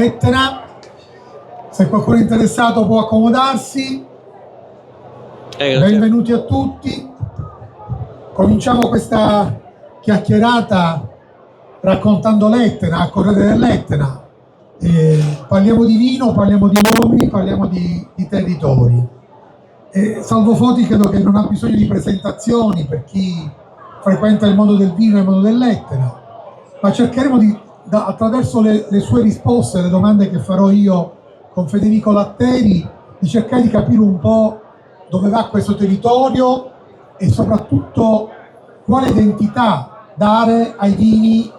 Etna. Se qualcuno è interessato può accomodarsi. Benvenuti a tutti. Cominciamo questa chiacchierata raccontando l'Etna, a correre dell'Etna. Parliamo di vino, parliamo di uomini, parliamo di territori. Salvo Foti credo che non ha bisogno di presentazioni per chi frequenta il mondo del vino e il mondo dell'Etna, ma cercheremo attraverso le sue risposte, le domande che farò io con Federico Latteri, di cercare di capire un po' dove va questo territorio e soprattutto quale identità dare ai vini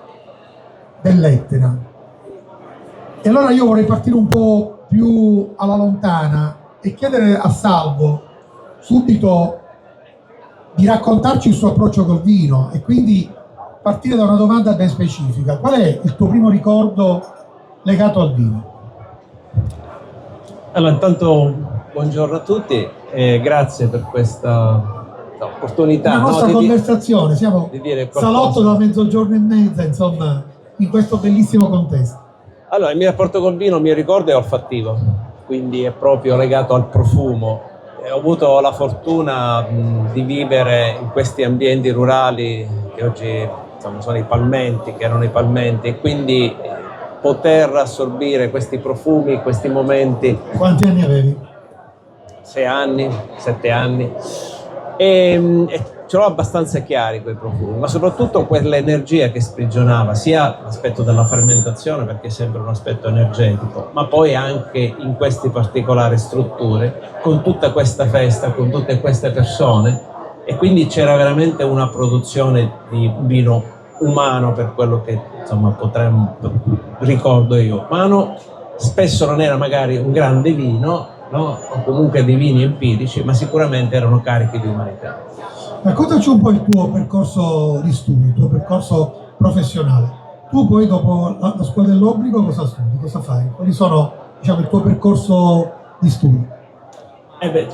dell'Etna. E allora io vorrei partire un po' più alla lontana e chiedere a Salvo subito di raccontarci il suo approccio col vino e quindi partire da una domanda ben specifica. Qual è il tuo primo ricordo legato al vino? Allora, intanto buongiorno a tutti e grazie per questa opportunità. La nostra conversazione, siamo salotto da mezzogiorno e mezza, insomma, in questo bellissimo contesto. Allora, il mio rapporto col vino, il mio ricordo è olfattivo, quindi è proprio legato al profumo. Ho avuto la fortuna di vivere in questi ambienti rurali che oggi sono i palmenti, che erano i palmenti, e quindi poter assorbire questi profumi, questi momenti. Quanti anni avevi? 6 anni, 7 anni. E ce l'ho abbastanza chiari quei profumi, ma soprattutto quell'energia che sprigionava, sia l'aspetto della fermentazione, perché è sempre un aspetto energetico, ma poi anche in queste particolari strutture, con tutta questa festa, con tutte queste persone, e quindi c'era veramente una produzione di vino umano, per quello che ricordo io. Umano, spesso non era magari un grande vino, no? O comunque dei vini empirici, ma sicuramente erano carichi di umanità. Raccontaci un po' il tuo percorso di studio, il tuo percorso professionale. Tu poi dopo la scuola dell'obbligo cosa studi, cosa fai? Quali sono, il tuo percorso di studio?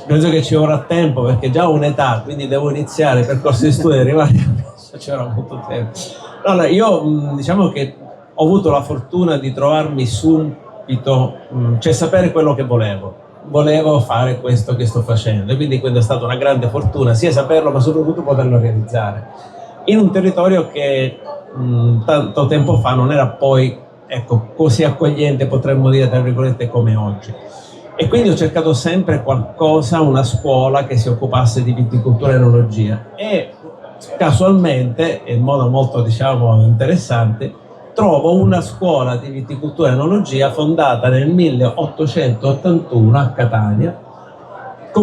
Penso che ci vorrà tempo, perché già ho un'età, quindi devo iniziare il percorso di studio e arrivare a ci vorrà molto tempo. Allora, io diciamo che ho avuto la fortuna di trovarmi subito, cioè sapere quello che volevo fare questo che sto facendo, e quindi è stata una grande fortuna sia saperlo ma soprattutto poterlo realizzare in un territorio che tanto tempo fa non era poi così accogliente, potremmo dire tra virgolette, come oggi, e quindi ho cercato sempre qualcosa, una scuola che si occupasse di viticoltura e enologia, e casualmente, in modo molto interessante, trovo una scuola di viticoltura e enologia fondata nel 1881 a Catania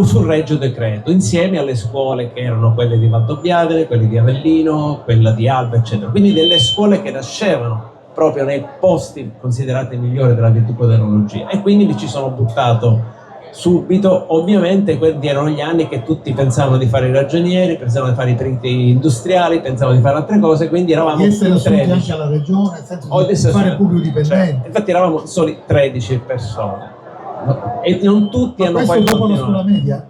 sul Regio Decreto, insieme alle scuole che erano quelle di Valdobbiadene, quelle di Avellino, quella di Alba, eccetera. Quindi delle scuole che nascevano proprio nei posti considerati migliori della viticoltura e enologia, e quindi mi ci sono buttato subito. Ovviamente quelli erano gli anni che tutti pensavano di fare i ragionieri, pensavano di fare i periti industriali, pensavano di fare altre cose, quindi eravamo di essere assunti anche alla regione, nel senso di fare pubblico dipendente. Cioè, infatti eravamo soli 13 persone, e non tutti hanno poi dopo la scuola media?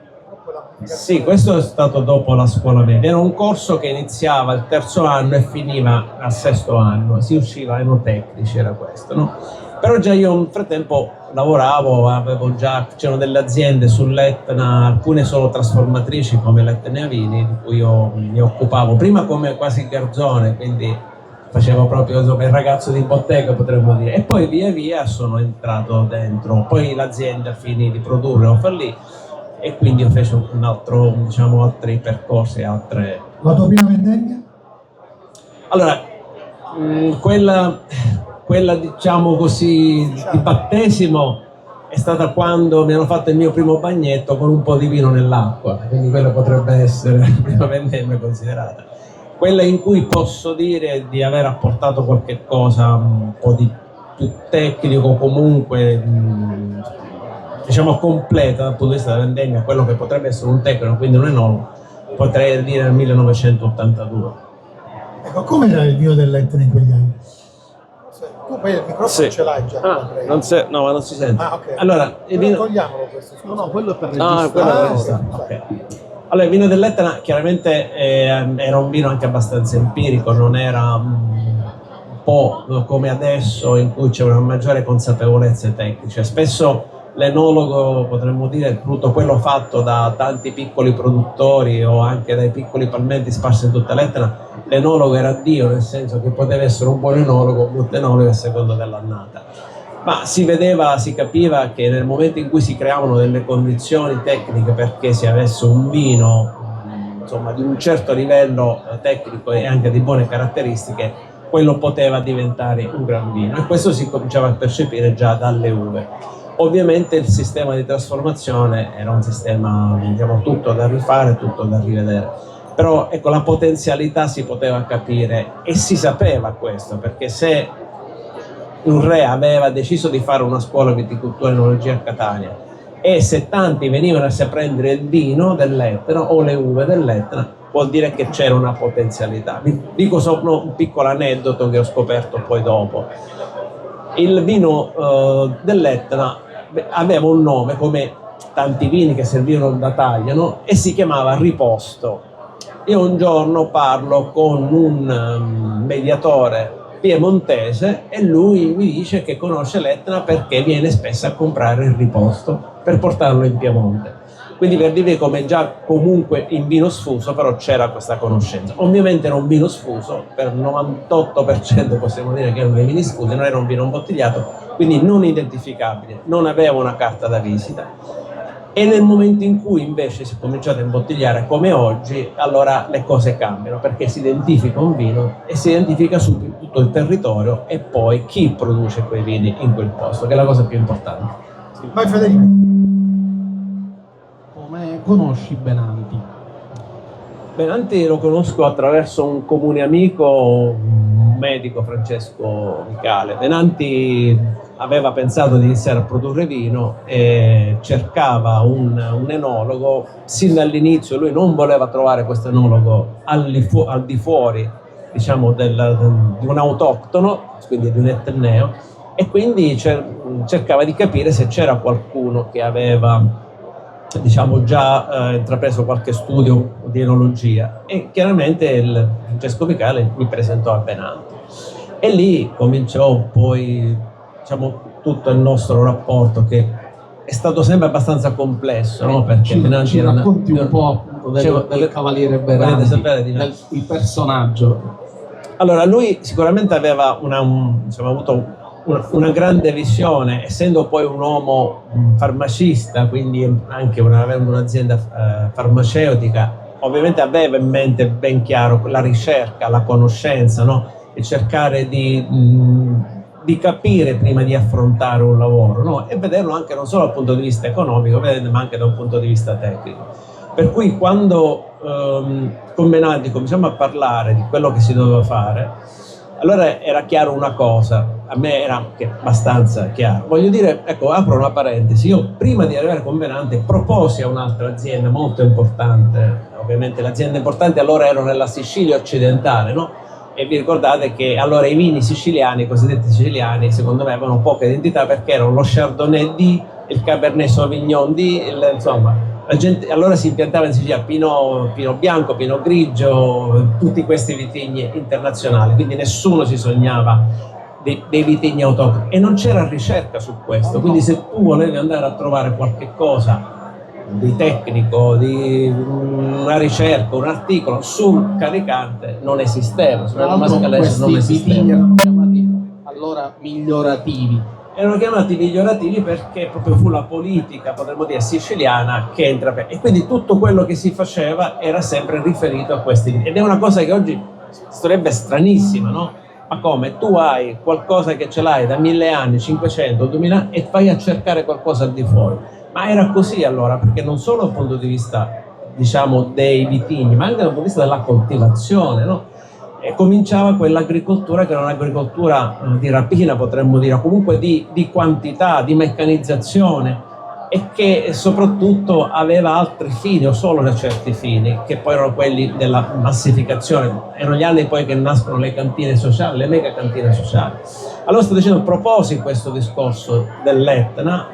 Sì, questo è stato dopo la scuola media. Era un corso che iniziava il 3° anno e finiva al 6° anno, si usciva enotecnici, era questo, no? Però già io nel frattempo lavoravo, c'erano delle aziende sull'Etna, alcune solo trasformatrici come l'Etna Vini, di cui io mi occupavo prima come quasi garzone, quindi facevo proprio il ragazzo di bottega, potremmo dire, e poi via via sono entrato dentro. Poi l'azienda finì di produrre, lo fallì, e quindi io feci un altro, altri percorsi, altre. La tua prima vendemmia? Allora, quella di battesimo è stata quando mi hanno fatto il mio primo bagnetto con un po' di vino nell'acqua, quindi quella potrebbe essere la prima vendemmia considerata. Quella in cui posso dire di aver apportato qualche cosa un po' di più tecnico, comunque completa dal punto di vista della vendemmia, quello che potrebbe essere un tecnico, quindi un enologo, potrei dire nel 1982. Ecco, come era il vino dell'Etna in quegli anni? Tu poi il microfono ce l'hai già. No, ma non si sente. Ok. Allora, togliamolo questo. No, quello è per registrare. Okay. Allora, il vino dell'Etna chiaramente era un vino anche abbastanza empirico, non era po' come adesso, in cui c'è una maggiore consapevolezza tecnica. Spesso l'enologo, potremmo dire, tutto quello fatto da tanti piccoli produttori o anche dai piccoli palmenti sparsi in tutta l'Etna, l'enologo era Dio, nel senso che poteva essere un buon enologo, un brutto enologo a seconda dell'annata. Ma si vedeva, si capiva che nel momento in cui si creavano delle condizioni tecniche perché si avesse un vino, insomma, di un certo livello tecnico e anche di buone caratteristiche, quello poteva diventare un gran vino, e questo si cominciava a percepire già dalle uve. Ovviamente il sistema di trasformazione era un sistema, diciamo, tutto da rifare, tutto da rivedere, però ecco, la potenzialità si poteva capire e si sapeva questo, perché se un re aveva deciso di fare una scuola di viticoltura e enologia a Catania e se tanti venivano a prendere il vino dell'Etna o le uve dell'Etna, vuol dire che c'era una potenzialità. Vi dico solo un piccolo aneddoto che ho scoperto poi dopo. Il vino dell'Etna aveva un nome, come tanti vini che servivano da taglia, no? E si chiamava Riposto. Io un giorno parlo con un mediatore piemontese e lui mi dice che conosce l'Etna perché viene spesso a comprare il Riposto per portarlo in Piemonte. Quindi per dire come già comunque in vino sfuso però c'era questa conoscenza. Ovviamente era un vino sfuso, per il 98% possiamo dire che erano dei vini sfusi, non era un vino imbottigliato, quindi non identificabile, non aveva una carta da visita. E nel momento in cui invece si è cominciato a imbottigliare come oggi, allora le cose cambiano, perché si identifica un vino e si identifica subito tutto il territorio e poi chi produce quei vini in quel posto, che è la cosa più importante. Vai Federico. Come conosci Benanti? Benanti lo conosco attraverso un comune amico, un medico, Francesco Micale. Benanti aveva pensato di iniziare a produrre vino e cercava un enologo. Sin dall'inizio lui non voleva trovare questo enologo al di fuori, diciamo, di un autoctono, quindi di un etneo, e quindi cercava di capire se c'era qualcuno che aveva, diciamo, già intrapreso qualche studio di enologia, e chiaramente il Francesco Micale mi presentò a Benanti e lì cominciò poi, diciamo, tutto il nostro rapporto, che è stato sempre abbastanza complesso, no? Perché ci racconti un po' del Cavaliere Benanti, il personaggio. Allora, lui sicuramente aveva avuto una grande visione, essendo poi un uomo farmacista, quindi anche avendo un'azienda farmaceutica, ovviamente aveva in mente ben chiaro la ricerca, la conoscenza, no? E cercare di capire prima di affrontare un lavoro, no? E vederlo anche non solo dal punto di vista economico, ma anche da un punto di vista tecnico. Per cui quando con Benanti cominciamo a parlare di quello che si doveva fare, allora era chiaro una cosa, a me era anche abbastanza chiaro. Voglio dire, ecco, apro una parentesi, io prima di arrivare con Benanti proposi a un'altra azienda molto importante, ovviamente le aziende importanti allora erano nella Sicilia occidentale, no? E vi ricordate che allora i vini siciliani, i cosiddetti siciliani, secondo me avevano poca identità, perché erano lo Chardonnay di, il Cabernet Sauvignon di, insomma, la gente allora si impiantava in Sicilia Pinot bianco, Pinot grigio, tutti questi vitigni internazionali, quindi nessuno si sognava dei vitigni autoctoni e non c'era ricerca su questo, quindi se tu volevi andare a trovare qualche cosa di tecnico, di una ricerca, un articolo sul caricante non esisteva, sulla mascalese non esisteva. Erano chiamati allora migliorativi. Erano chiamati migliorativi perché proprio fu la politica, potremmo dire, siciliana che entra, e quindi tutto quello che si faceva era sempre riferito a questi, ed è una cosa che oggi sarebbe stranissima, no? Ma come? Tu hai qualcosa che ce l'hai da 1000 anni, 500, 2000 e vai a cercare qualcosa al di fuori. Ma era così allora, perché non solo dal punto di vista, diciamo, dei vitigni, ma anche dal punto di vista della coltivazione, no? E cominciava quell'agricoltura che era un'agricoltura di rapina, potremmo dire, comunque di quantità, di meccanizzazione, e che soprattutto aveva altri fini, o solo certi fini, che poi erano quelli della massificazione. Erano gli anni poi che nascono le cantine sociali, le mega cantine sociali. Allora sto dicendo, proposi questo discorso dell'Etna,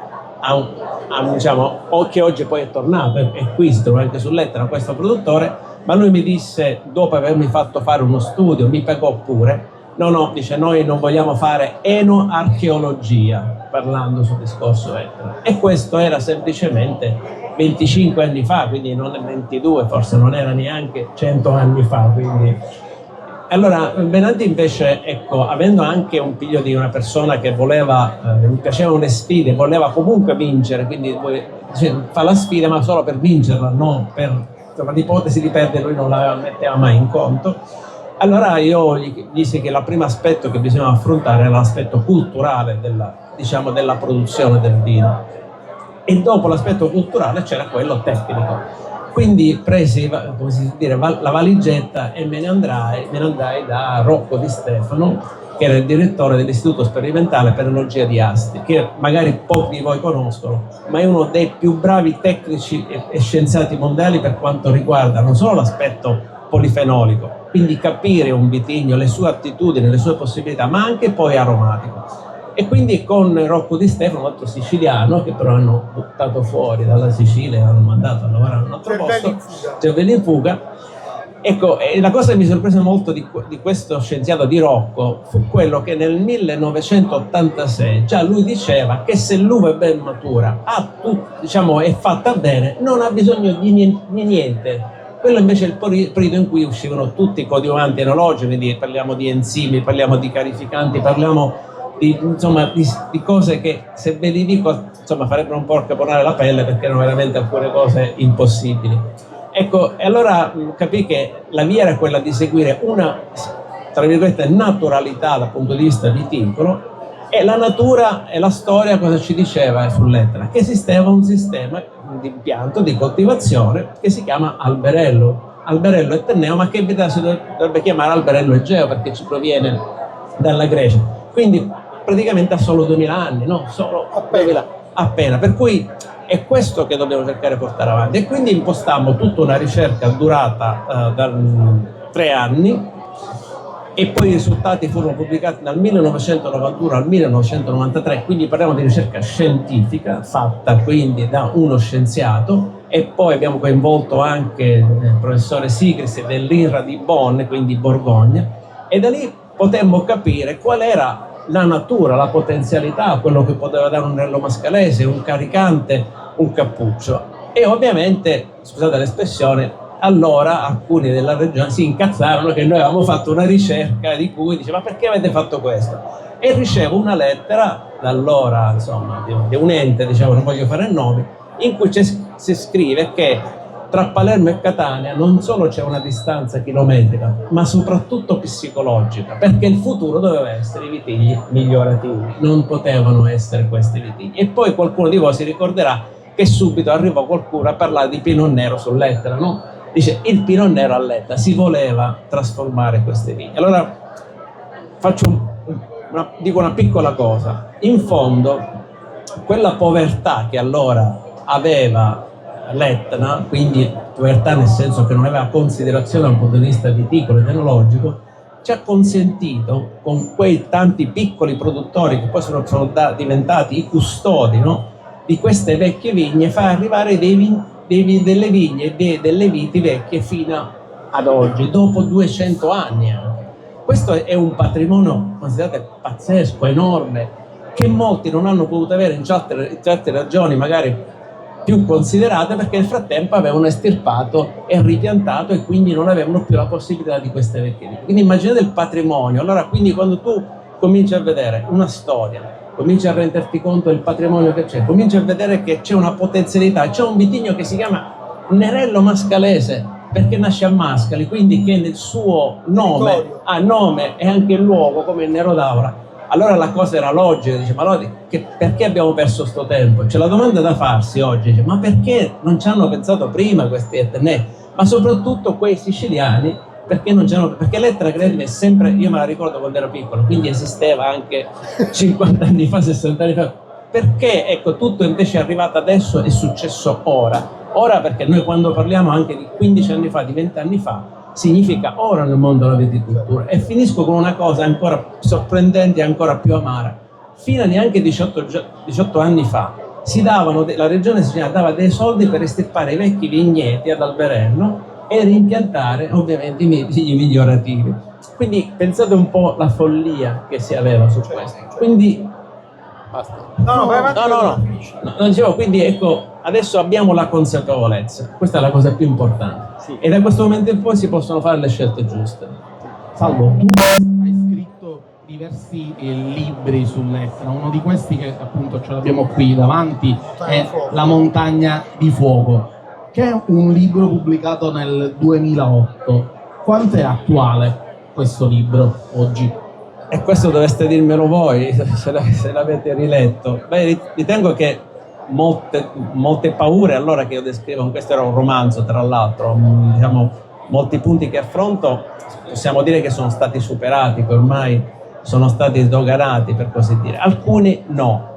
diciamo, che oggi poi è tornato, e qui si trova anche sull'Etna questo produttore, ma lui mi disse, dopo avermi fatto fare uno studio, mi pagò pure, no, dice noi non vogliamo fare enoarcheologia, parlando sul discorso Etna. E questo era semplicemente 25 anni fa, quindi non 22, forse non era neanche 100 anni fa. Quindi. Allora, Benanti invece, ecco, avendo anche un figlio di una persona che voleva, gli piacevano le sfide, voleva comunque vincere, quindi fa la sfida ma solo per vincerla, non per l'ipotesi di perdere, lui non la metteva mai in conto. Allora io gli dissi che il primo aspetto che bisognava affrontare era l'aspetto culturale della produzione del vino, e dopo l'aspetto culturale c'era quello tecnico. Quindi presi, come si dice, la valigetta e me ne andai da Rocco Di Stefano, che era il direttore dell'Istituto Sperimentale per Enologia di Asti, che magari pochi di voi conoscono, ma è uno dei più bravi tecnici e scienziati mondiali per quanto riguarda non solo l'aspetto polifenolico, quindi capire un vitigno, le sue attitudini, le sue possibilità, ma anche poi aromatico. E quindi con Rocco Di Stefano, un altro siciliano, che però hanno buttato fuori dalla Sicilia e hanno mandato a lavorare a un altro posto, Cervelli in fuga. Ecco, e la cosa che mi sorprese molto di questo scienziato di Rocco fu quello che nel 1986 già lui diceva che se l'uva è ben matura, è fatta bene, non ha bisogno di niente. Quello invece è il periodo in cui uscivano tutti i coadiuvanti enologici, quindi parliamo di enzimi, parliamo di carificanti, parliamo di cose che, se ve li dico, farebbero un po' caponare la pelle, perché erano veramente alcune cose impossibili. Ecco, e allora capì che la via era quella di seguire una, tra virgolette, naturalità dal punto di vista viticolo, e la natura e la storia cosa ci diceva sull'Etna? Che esisteva un sistema di impianto, di coltivazione, che si chiama alberello etneo, ma che in verità si dovrebbe chiamare alberello egeo, perché ci proviene dalla Grecia. Quindi praticamente ha solo 2000 anni, no? Solo appena. Per cui è questo che dobbiamo cercare di portare avanti. E quindi impostammo tutta una ricerca durata 3 anni, e poi i risultati furono pubblicati dal 1991 al 1993, quindi parliamo di ricerca scientifica fatta quindi da uno scienziato, e poi abbiamo coinvolto anche il professore Sigris dell'INRA di Bonn, quindi Borgogna, e da lì potemmo capire qual era la natura, la potenzialità, quello che poteva dare un Nello Mascalese, un caricante, un cappuccio. E ovviamente, scusate l'espressione, allora alcuni della regione si incazzarono che noi avevamo fatto una ricerca di cui diceva: ma perché avete fatto questo? E ricevo una lettera da allora, di un ente, non voglio fare nomi, in cui si scrive che tra Palermo e Catania non solo c'è una distanza chilometrica, ma soprattutto psicologica, perché il futuro doveva essere i vitigni migliorativi, non potevano essere questi vitigni. E poi qualcuno di voi si ricorderà che subito arrivò qualcuno a parlare di Pinot Nero sull'Etna, no? Dice: il Pinot Nero all'Etna, si voleva trasformare questi vini. Allora dico una piccola cosa: in fondo quella povertà che allora aveva l'Etna, quindi povertà nel senso che non aveva considerazione dal punto di vista viticolo ed enologico, ci ha consentito, con quei tanti piccoli produttori che poi sono diventati i custodi, no, di queste vecchie vigne, far arrivare delle vigne e delle viti vecchie fino ad oggi, dopo 200 anni anche. Questo è un patrimonio, considerate, pazzesco, enorme, che molti non hanno potuto avere in certe regioni magari più considerate, perché nel frattempo avevano estirpato e ripiantato, e quindi non avevano più la possibilità di queste vecchie vite. Quindi immaginate il patrimonio. Allora, quindi quando tu cominci a vedere una storia, cominci a renderti conto del patrimonio che c'è, cominci a vedere che c'è una potenzialità, c'è un vitigno che si chiama Nerello Mascalese, perché nasce a Mascali, quindi che nel suo nome ha nome e anche il luogo, come il Nero d'Aura. Allora la cosa era logica, dice: ma allora perché abbiamo perso sto tempo? C'è la domanda da farsi oggi, dice: ma perché non ci hanno pensato prima questi etnei? Ma soprattutto quei siciliani, perché non c'hanno? Perché l'Etna, credimi, è sempre, io me la ricordo quando ero piccolo, quindi esisteva anche 50 anni fa, 60 anni fa. Perché, ecco, tutto invece è arrivato adesso, è successo ora. Ora, perché noi quando parliamo anche di 15 anni fa, di 20 anni fa, significa ora nel mondo della viticoltura. E finisco con una cosa ancora sorprendente e ancora più amara. Fino a neanche 18 anni fa la regione siciliana dava dei soldi per estirpare i vecchi vigneti ad Alberello e rimpiantare ovviamente i vitigni migliorativi. Quindi pensate un po' la follia che si aveva su questo. Quindi basta. No, dicevo, quindi ecco, adesso abbiamo la consapevolezza, questa è la cosa più importante. Sì. E da questo momento in poi si possono fare le scelte giuste. Salvo, tu hai scritto diversi libri sull'Etna, uno di questi che appunto ce l'abbiamo qui davanti è La montagna di fuoco, che è un libro pubblicato nel 2008. Quanto è attuale questo libro oggi? E questo dovreste dirmelo voi, se l'avete riletto. Beh, ritengo che molte paure, allora che io descrivo, questo era un romanzo tra l'altro, diciamo, molti punti che affronto, possiamo dire che sono stati superati, che ormai sono stati sdoganati, per così dire. Alcuni no.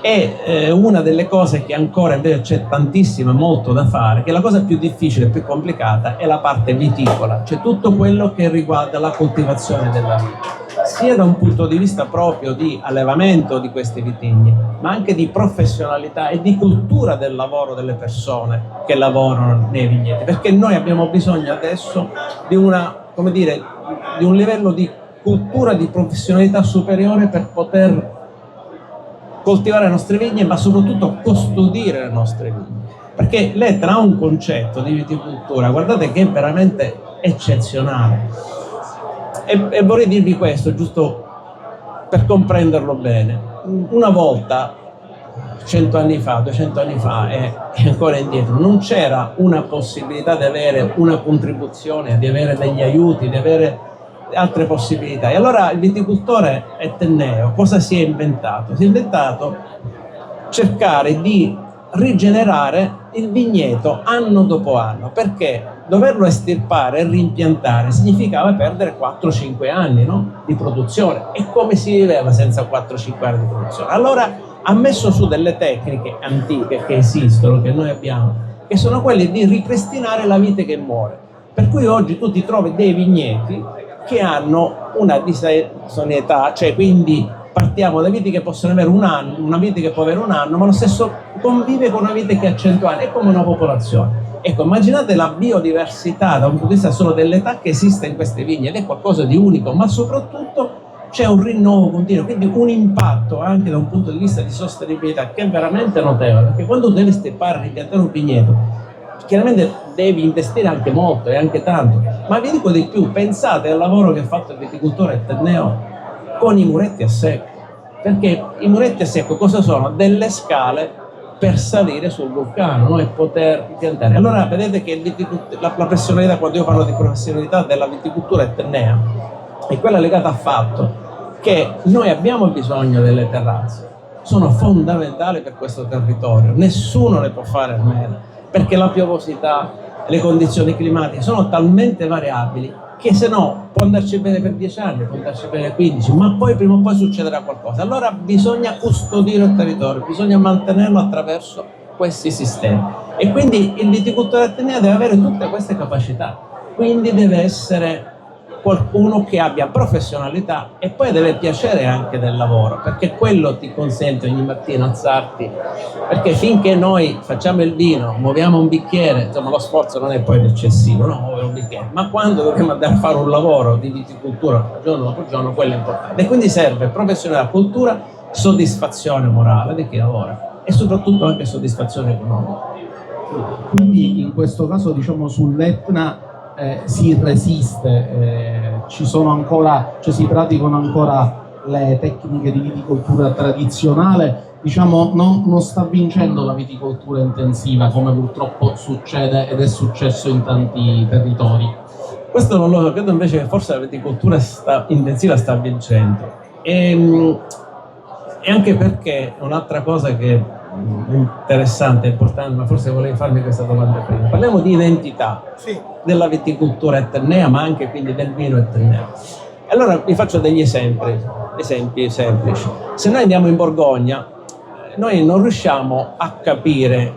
E una delle cose che ancora invece c'è tantissimo e molto da fare, che la cosa più difficile e più complicata è la parte viticola, cioè tutto quello che riguarda la coltivazione della vite, sia da un punto di vista proprio di allevamento di questi vitigni, ma anche di professionalità e di cultura del lavoro delle persone che lavorano nei vigneti, perché noi abbiamo bisogno adesso di come dire, di un livello di cultura, di professionalità superiore per poter coltivare le nostre vigne, ma soprattutto custodire le nostre vigne, perché l'Etna ha un concetto di viticoltura, guardate, che è veramente eccezionale, e vorrei dirvi questo giusto per comprenderlo bene. Una volta, 100 anni fa, 200 anni fa e ancora indietro, non c'era una possibilità di avere una contribuzione, di avere degli aiuti, di avere altre possibilità. E allora il viticoltore etneo cosa si è inventato? Si è inventato cercare di rigenerare il vigneto anno dopo anno, perché doverlo estirpare e rimpiantare significava perdere 4-5 anni, no? Di produzione. E come si viveva senza 4-5 anni di produzione? Allora ha messo su delle tecniche antiche che esistono, che noi abbiamo, che sono quelle di ripristinare la vite che muore. Per cui oggi tu ti trovi dei vigneti che hanno una disazionietà, cioè quindi partiamo da viti che possono avere un anno, una vite che può avere un anno, ma lo stesso convive con una vite che ha 100 anni, è come una popolazione. Ecco, immaginate la biodiversità da un punto di vista solo dell'età che esiste in queste vigne, ed è qualcosa di unico, ma soprattutto c'è un rinnovo continuo, quindi un impatto anche da un punto di vista di sostenibilità che è veramente notevole, perché quando devi steppare, ripiantare un vigneto, chiaramente devi investire anche molto e anche tanto, ma vi dico di più, pensate al lavoro che ha fatto il viticoltore etneo con i muretti a secco, perché i muretti a secco cosa sono? Delle scale per salire sul vulcano, no? E poter piantare. Allora vedete che la professionalità, quando io parlo di professionalità della viticoltura etnea, è quella legata al fatto che noi abbiamo bisogno delle terrazze, sono fondamentali per questo territorio, nessuno ne può fare a meno, perché la piovosità, le condizioni climatiche sono talmente variabili che se no può andarci bene per 10 anni, può andarci bene 15, ma poi prima o poi succederà qualcosa. Allora bisogna custodire il territorio, bisogna mantenerlo attraverso questi sistemi. E quindi il viticoltore etneo deve avere tutte queste capacità, quindi deve essere qualcuno che abbia professionalità e poi deve piacere anche del lavoro, perché quello ti consente ogni mattina alzarti, perché finché noi facciamo il vino, muoviamo un bicchiere, insomma lo sforzo non è poi eccessivo, no? Muovere un bicchiere, ma quando dobbiamo andare a fare un lavoro di viticoltura giorno dopo giorno, quello è importante, e quindi serve professionalità, cultura, soddisfazione morale di chi lavora e soprattutto anche soddisfazione economica. Quindi in questo caso, diciamo, sull'Etna si resiste, ci sono ancora, cioè si praticano ancora le tecniche di viticoltura tradizionale, diciamo non sta vincendo la viticoltura intensiva come purtroppo succede ed è successo in tanti territori. Questo non lo so, credo invece che forse la viticoltura intensiva sta vincendo, e anche perché un'altra cosa che è interessante, importante, ma forse volevi farmi questa domanda prima. Parliamo di identità della viticoltura etnea, ma anche quindi del vino etneo. Allora vi faccio degli esempi semplici. Se noi andiamo in Borgogna, noi non riusciamo a capire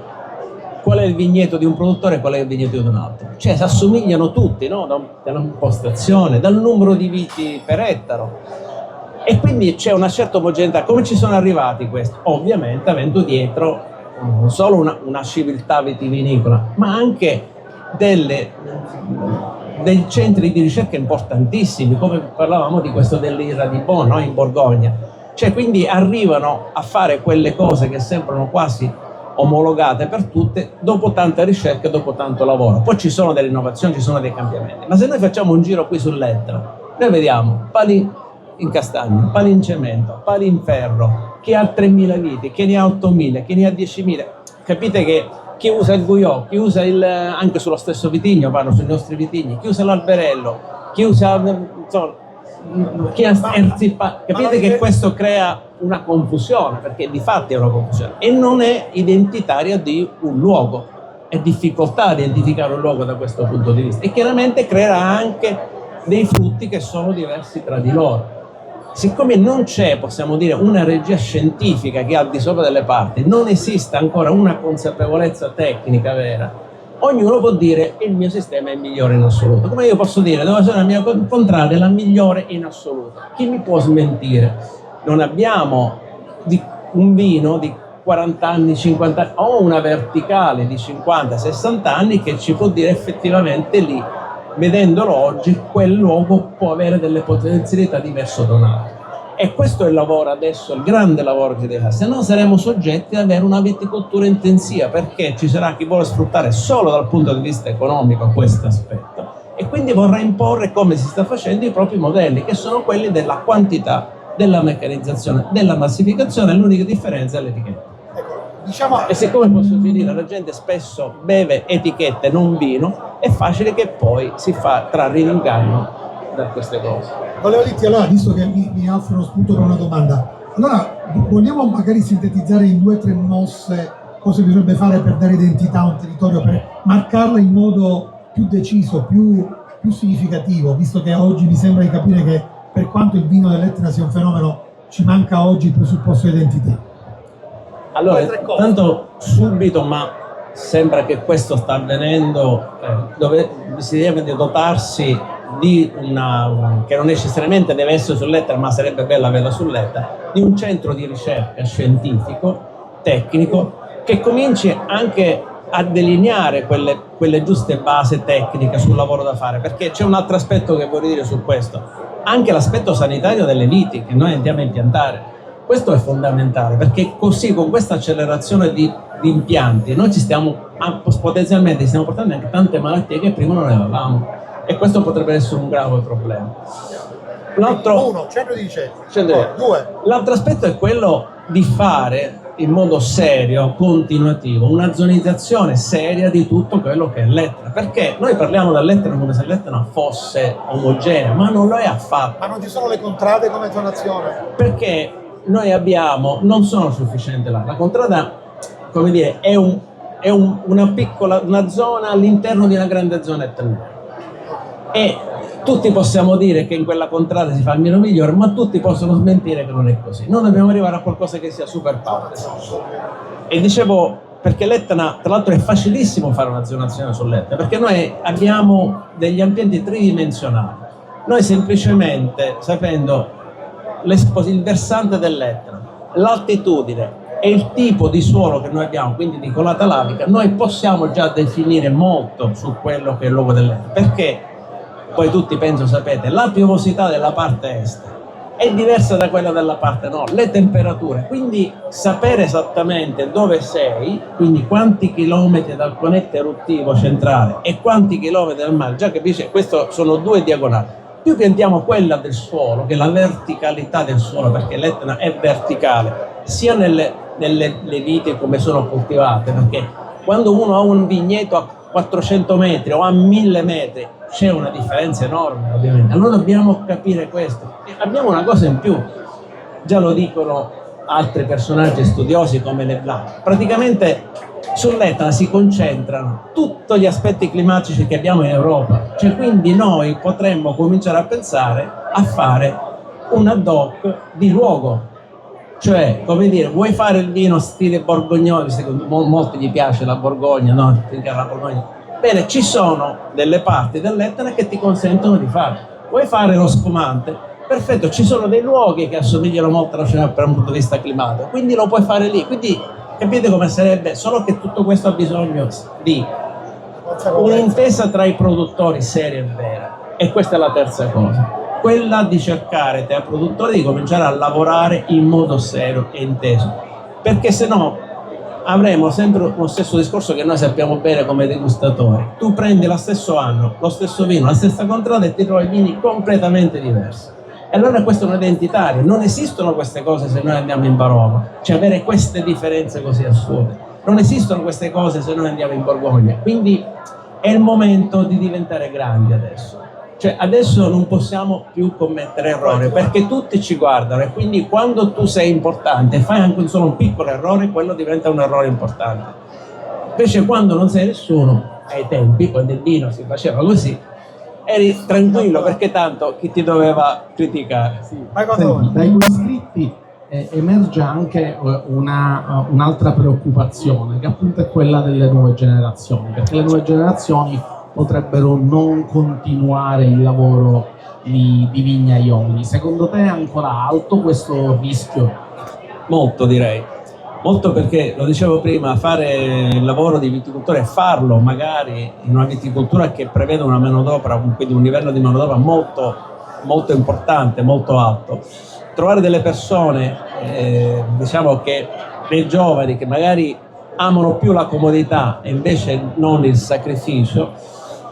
qual è il vigneto di un produttore e qual è il vigneto di un altro. Cioè si assomigliano tutti, no? Dall'impostazione, dal numero di viti per ettaro. E quindi c'è una certa omogeneità. Come ci sono arrivati questi? Ovviamente avendo dietro non solo una civiltà vitivinicola, ma anche dei centri di ricerca importantissimi, come parlavamo di questo dell'Irra di Bonn, no? In Borgogna. Cioè, quindi arrivano a fare quelle cose che sembrano quasi omologate per tutte dopo tanta ricerca e dopo tanto lavoro. Poi ci sono delle innovazioni, ci sono dei cambiamenti, ma se noi facciamo un giro qui sull'Etna, noi vediamo pali in castagno, pali in cemento, pali in ferro, chi ha 3.000 litri, chi ne ha 8.000, chi ne ha 10.000. Capite che chi usa il Guyot, chi usa anche sullo stesso vitigno, vanno sui nostri vitigni, chi usa l'alberello, chi usa, insomma, chi ha capite che questo crea una confusione, perché di fatti è una confusione e non è identitaria di un luogo, è difficoltà di identificare un luogo da questo punto di vista, e chiaramente creerà anche dei frutti che sono diversi tra di loro. Siccome non c'è, possiamo dire, una regia scientifica che ha al di sopra delle parti, non esiste ancora una consapevolezza tecnica vera, ognuno può dire il mio sistema è il migliore in assoluto. Come io posso dire dove sono la mia contrada è la migliore in assoluto? Chi mi può smentire? Non abbiamo un vino di 40 anni, 50 anni o una verticale di 50, 60 anni che ci può dire effettivamente lì, vedendolo oggi, quel luogo può avere delle potenzialità diverse da un altro. E questo è il lavoro adesso, il grande lavoro che deve fare, se no saremo soggetti ad avere una viticoltura intensiva, perché ci sarà chi vuole sfruttare solo dal punto di vista economico questo aspetto e quindi vorrà imporre, come si sta facendo, i propri modelli, che sono quelli della quantità, della meccanizzazione, della massificazione. L'unica differenza è l'etichetta. Diciamo, e siccome posso finire, la gente spesso beve etichette, non vino, è facile che poi si fa trarre in inganno da queste cose. volevo dirti, allora, visto che mi offre uno spunto per una domanda, allora vogliamo magari sintetizzare in 2 o 3 mosse cosa bisognerebbe fare per dare identità a un territorio, per marcarla in modo più deciso, più significativo, visto che oggi mi sembra di capire che per quanto il vino dell'Etna sia un fenomeno, ci manca oggi il presupposto di identità. Allora, tanto subito, ma sembra che questo sta avvenendo, dove si deve dotarsi di una, che non necessariamente deve essere sull'Etna, ma sarebbe bella averla sull'Etna, di un centro di ricerca scientifico, tecnico, che cominci anche a delineare quelle giuste basi tecniche sul lavoro da fare, perché c'è un altro aspetto che vorrei dire su questo, anche l'aspetto sanitario delle viti che noi andiamo a impiantare. Questo è fondamentale, perché così, con questa accelerazione di impianti, noi potenzialmente stiamo portando anche tante malattie che prima non avevamo, e questo potrebbe essere un grave problema. Centro di ricerca. 2. L'altro aspetto è quello di fare in modo serio, continuativo, una zonizzazione seria di tutto quello che è l'Etna, perché noi parliamo dell'Etna come se l'Etna fosse omogenea, ma non lo è affatto. Ma non ci sono le contrade come zonazione? Perché noi non sono sufficienti là. La contrada, come dire, è una zona all'interno di una grande zona etnica. E tutti possiamo dire che in quella contrada si fa il vino migliore, ma tutti possono smentire che non è così. Noi dobbiamo arrivare a qualcosa che sia super power. E dicevo, perché l'Etna, tra l'altro, è facilissimo fare una zonazione sull'Etna, perché noi abbiamo degli ambienti tridimensionali. Noi semplicemente, sapendo il versante dell'Etna, l'altitudine e il tipo di suolo che noi abbiamo, quindi di colata lavica, noi possiamo già definire molto su quello che è il luogo dell'Etna, perché poi tutti penso sapete, la piovosità della parte est è diversa da quella della parte nord, le temperature, quindi sapere esattamente dove sei, quindi quanti chilometri dal planeta eruttivo centrale e quanti chilometri dal mare, già capisci, questo sono 2 diagonali. Più piantiamo quella del suolo, che è la verticalità del suolo, perché l'Etna è verticale, sia nelle viti come sono coltivate, perché quando uno ha un vigneto a 400 metri o a 1000 metri c'è una differenza enorme, ovviamente. Allora dobbiamo capire questo. E abbiamo una cosa in più, già lo dicono altri personaggi studiosi come Leblanc, praticamente sull'Etna si concentrano tutti gli aspetti climatici che abbiamo in Europa, cioè quindi noi potremmo cominciare a pensare a fare un ad hoc di luogo, cioè come dire, vuoi fare il vino stile borgognone, secondo molti gli piace la Borgogna, no? La Borgogna. Bene, ci sono delle parti dell'Etna che ti consentono di farlo. Vuoi fare lo spumante? Perfetto, ci sono dei luoghi che assomigliano molto alla Scena per un punto di vista climatico, quindi lo puoi fare lì. Quindi capite come sarebbe, solo che tutto questo ha bisogno di un'intesa tra i produttori seria e vera. E questa è la terza cosa, quella di cercare tra i produttori di cominciare a lavorare in modo serio e inteso, perché se no avremo sempre lo stesso discorso che noi sappiamo bene come degustatori. Tu prendi lo stesso anno, lo stesso vino, la stessa contrada e ti trovi vini completamente diversi. E allora questo è un identitario, non esistono queste cose se noi andiamo in Barolo, cioè avere queste differenze così assurde. Non esistono queste cose se noi andiamo in Borgogna, quindi è il momento di diventare grandi adesso. Cioè adesso non possiamo più commettere errori perché tutti ci guardano e quindi quando tu sei importante e fai anche solo un piccolo errore, quello diventa un errore importante. Invece quando non sei nessuno, ai tempi, quando il vino si faceva così, eri tranquillo perché tanto chi ti doveva criticare. Sì. Senti, dai tuoi scritti emerge anche un'altra preoccupazione, che appunto è quella delle nuove generazioni, perché le nuove generazioni potrebbero non continuare il lavoro di vignaioli. Secondo te è ancora alto questo rischio? Molto, direi. Molto, perché lo dicevo prima, fare il lavoro di viticoltore e farlo magari in una viticoltura che prevede una manodopera, quindi un livello di manodopera molto, molto importante, molto alto. Trovare delle persone, diciamo che dei giovani che magari amano più la comodità e invece non il sacrificio,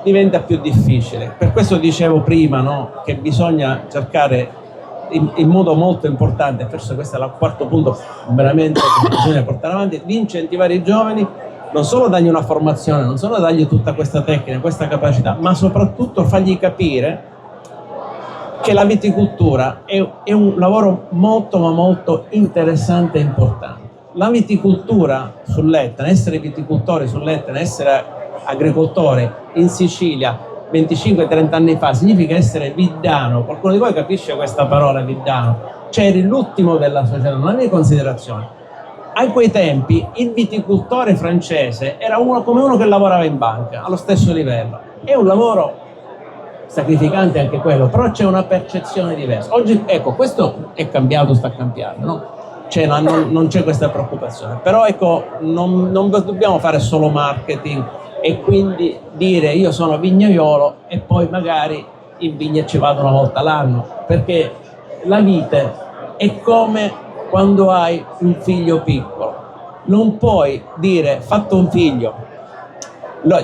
diventa più difficile. Per questo dicevo prima, no, che bisogna cercare in modo molto importante, forse questo è il quarto punto veramente che bisogna portare avanti, di incentivare i giovani, non solo dargli una formazione, non solo dargli tutta questa tecnica, questa capacità, ma soprattutto fargli capire che la viticoltura è un lavoro molto ma molto interessante e importante. La viticoltura sull'Etna, essere viticoltori sull'Etna, essere agricoltore in Sicilia 25-30 anni fa significa essere viddano. Qualcuno di voi capisce questa parola viddano? Cioè eri l'ultimo della società, non avevi considerazione. A quei tempi il viticoltore francese era come uno che lavorava in banca, allo stesso livello. È un lavoro sacrificante anche quello, però c'è una percezione diversa. Oggi, ecco, questo è cambiato, sta cambiando, no? Cioè, non c'è questa preoccupazione. Però ecco, non dobbiamo fare solo marketing e quindi dire io sono vignaiolo e poi magari in vigna ci vado una volta l'anno, perché la vite è come quando hai un figlio piccolo, non puoi dire fatto un figlio,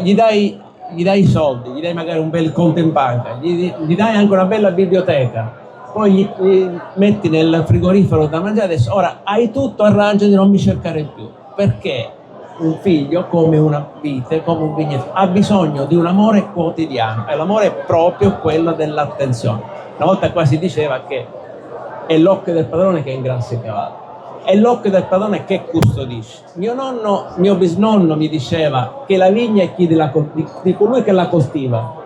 gli dai i soldi, gli dai magari un bel conto in banca, gli dai anche una bella biblioteca, poi gli metti nel frigorifero da mangiare, adesso ora hai tutto, arrangiati, non mi cercare più, perché un figlio, come una vite, come un vigneto, ha bisogno di un amore quotidiano, e l'amore è proprio quello dell'attenzione. Una volta qua si diceva che è l'occhio del padrone che ingrassa il cavallo, è l'occhio del padrone che custodisce. Mio bisnonno mi diceva che la vigna è chi di colui che la coltiva,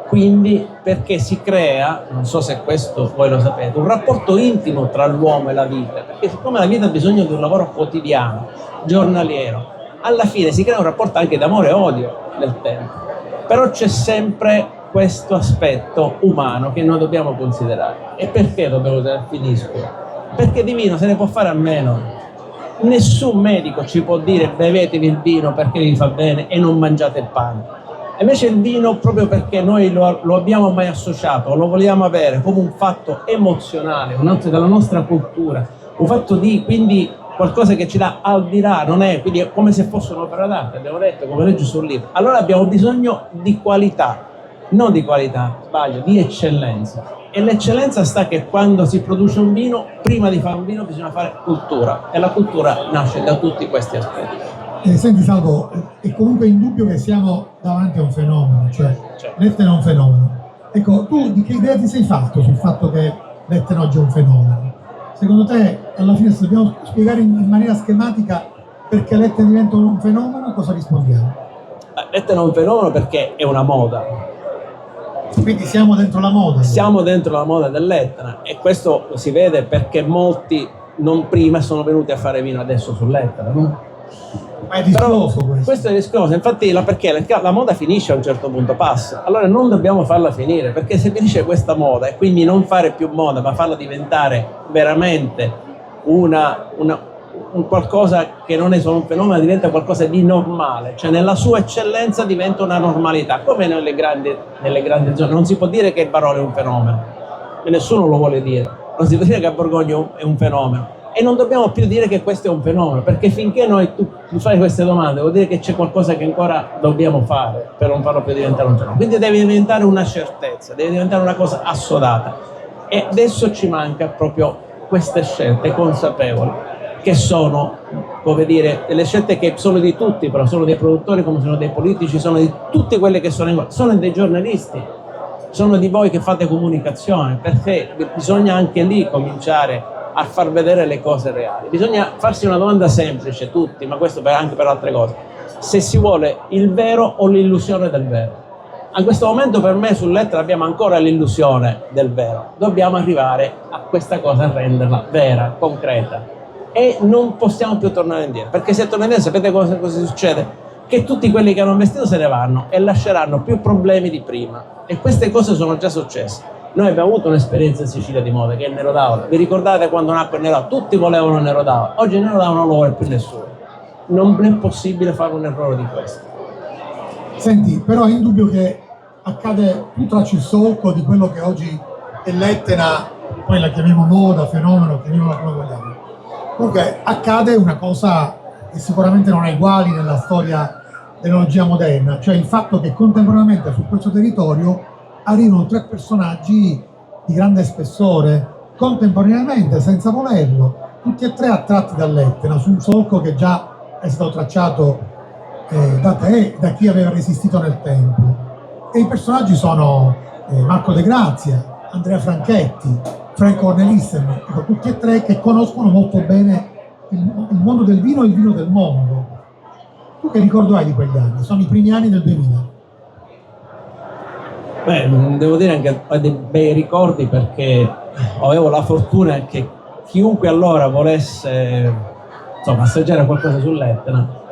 quindi perché si crea, non so se questo voi lo sapete, un rapporto intimo tra l'uomo e la vita, perché siccome la vita ha bisogno di un lavoro quotidiano, giornaliero, alla fine si crea un rapporto anche d'amore e odio nel tempo, però c'è sempre questo aspetto umano che noi dobbiamo considerare. E perché dobbiamo finisco? Perché di vino se ne può fare a meno. Nessun medico ci può dire bevetevi il vino perché vi fa bene e non mangiate il pane. E invece il vino, proprio perché noi lo abbiamo mai associato, lo vogliamo avere come un fatto emozionale, un altro della nostra cultura, un fatto di quindi qualcosa che ci dà al di là, non è, quindi è come se fosse un'opera d'arte, abbiamo detto, come legge sul libro. Allora abbiamo bisogno di qualità, non di qualità, sbaglio, di eccellenza. E l'eccellenza sta che quando si produce un vino, prima di fare un vino bisogna fare cultura, e la cultura nasce da tutti questi aspetti. Senti Salvo, è comunque indubbio che siamo davanti a un fenomeno, cioè l'Etna è un fenomeno. Ecco, tu di che idea ti sei fatto sul fatto che l'Etna oggi è un fenomeno? Secondo te, alla fine, se dobbiamo spiegare in maniera schematica perché l'Etna diventa un fenomeno, cosa rispondiamo? L'Etna è un fenomeno perché è una moda. Quindi siamo dentro la moda? Siamo dentro la moda dell'Etna, e questo lo si vede perché molti non prima sono venuti a fare vino adesso sull'Etna, no? Ma è rischioso questo. Questo è rischioso, infatti perché la moda finisce a un certo punto, passa, allora non dobbiamo farla finire, perché se finisce questa moda e quindi non fare più moda ma farla diventare veramente un un qualcosa che non è solo un fenomeno, diventa qualcosa di normale, cioè nella sua eccellenza diventa una normalità, come nelle grandi zone. Non si può dire che il Barolo è un fenomeno, e nessuno lo vuole dire, non si può dire che a Borgogna è un fenomeno, e non dobbiamo più dire che questo è un fenomeno, perché finché tu fai queste domande vuol dire che c'è qualcosa che ancora dobbiamo fare per non farlo più diventare un fenomeno. Quindi deve diventare una certezza, deve diventare una cosa assodata, e adesso ci manca proprio queste scelte consapevoli, che sono, come dire, delle scelte che sono di tutti, però sono dei produttori come sono dei politici, sono di tutti quelli che sono dei giornalisti, sono di voi che fate comunicazione, perché bisogna anche lì cominciare a far vedere le cose reali. Bisogna farsi una domanda semplice, tutti, ma questo anche per altre cose: se si vuole il vero o l'illusione del vero. A questo momento per me sull'Etna abbiamo ancora l'illusione del vero, dobbiamo arrivare a questa cosa, a renderla vera, concreta, e non possiamo più tornare indietro, perché se tornare indietro sapete cosa succede? Che tutti quelli che hanno investito se ne vanno e lasceranno più problemi di prima, e queste cose sono già successe. Noi abbiamo avuto un'esperienza in Sicilia di moda, che è il Nero d'Aula. Vi ricordate quando nacque il Nero d'Aula? Tutti volevano il Nero d'Aula, oggi il Nero d'Aula non lo vuole più nessuno. Non è possibile fare un errore di questo. Senti, però è indubbio che accade, tu tracci il solco di quello che oggi è l'Etna, poi la chiamiamo moda, fenomeno, chiamiamola come vogliamo. Comunque accade una cosa che sicuramente non ha uguali nella storia dell'enologia moderna, cioè il fatto che contemporaneamente su questo territorio arrivano tre personaggi di grande spessore, contemporaneamente, senza volerlo, tutti e tre attratti dall'Etna, su un solco che già è stato tracciato da te, da chi aveva resistito nel tempo. E i personaggi sono Marco De Grazia, Andrea Franchetti, Frank Cornelissen, ecco, tutti e tre che conoscono molto bene il mondo del vino e il vino del mondo. Tu che ricordo hai di quegli anni? Sono i primi anni del 2000. Beh, devo dire anche ho dei bei ricordi, perché avevo la fortuna che chiunque allora volesse assaggiare qualcosa sull'Etna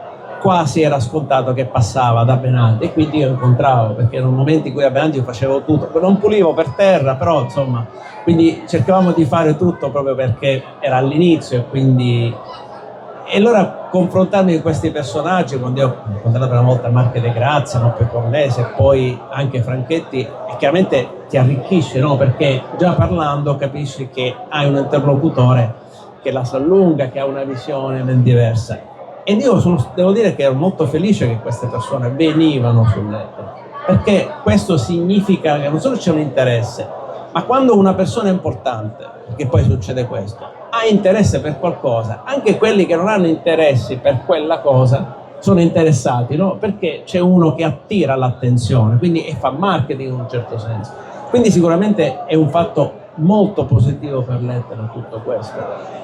quasi era scontato che passava da Benanti, e quindi io incontravo, perché erano momenti in cui a Benanti io facevo tutto, non pulivo per terra, però insomma, quindi cercavamo di fare tutto proprio perché era all'inizio, e allora confrontarmi con questi personaggi, quando io ho incontrato una volta Marco De Grazia, Noppe Cornese e poi anche Franchetti, e chiaramente ti arricchisce, no? Perché già parlando capisci che hai un interlocutore che la sa lunga, che ha una visione ben diversa. E io devo dire che ero molto felice che queste persone venivano sull'Etna, perché questo significa che non solo c'è un interesse, ma quando una persona importante, perché poi succede questo, ha interesse per qualcosa, anche quelli che non hanno interessi per quella cosa sono interessati, no? Perché c'è uno che attira l'attenzione, quindi e fa marketing in un certo senso. Quindi sicuramente è un fatto molto positivo per l'Etna tutto questo,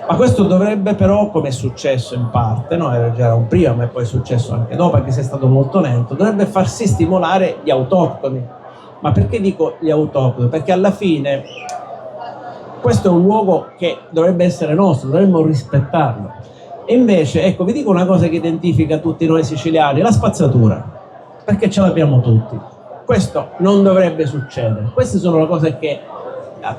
ma questo dovrebbe però, come è successo in parte, no? Era già un prima ma poi è successo anche dopo, anche se è stato molto lento, dovrebbe farsi stimolare gli autoctoni. Ma perché dico gli autoctoni? Perché alla fine questo è un luogo che dovrebbe essere nostro, dovremmo rispettarlo, e invece, ecco, vi dico una cosa che identifica tutti noi siciliani: la spazzatura, perché ce l'abbiamo tutti. Questo non dovrebbe succedere. Queste sono le cose che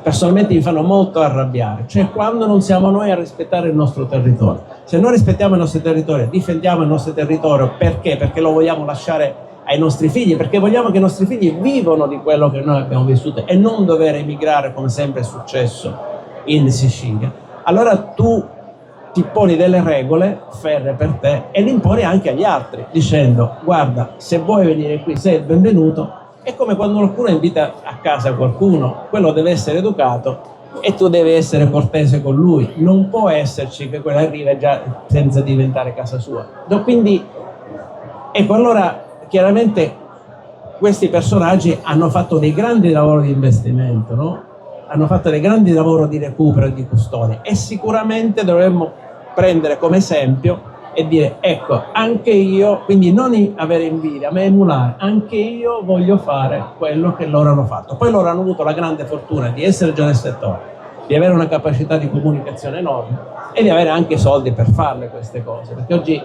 personalmente mi fanno molto arrabbiare, cioè quando non siamo noi a rispettare il nostro territorio. Se noi rispettiamo il nostro territorio, difendiamo il nostro territorio, perché? Perché lo vogliamo lasciare ai nostri figli, perché vogliamo che i nostri figli vivano di quello che noi abbiamo vissuto e non dover emigrare come sempre è successo in Sicilia. Allora tu ti poni delle regole ferree per te e le imponi anche agli altri, dicendo: guarda, se vuoi venire qui sei il benvenuto. È come quando qualcuno invita a casa qualcuno, quello deve essere educato e tu devi essere cortese con lui, non può esserci che quello arriva già senza diventare casa sua. Quindi ecco, allora chiaramente questi personaggi hanno fatto dei grandi lavori di investimento, no? Hanno fatto dei grandi lavori di recupero e di custodia, e sicuramente dovremmo prendere come esempio e dire: ecco, anche io, quindi non avere invidia ma emulare, anche io voglio fare quello che loro hanno fatto. Poi loro hanno avuto la grande fortuna di essere già nel settore, di avere una capacità di comunicazione enorme e di avere anche i soldi per farle queste cose, perché oggi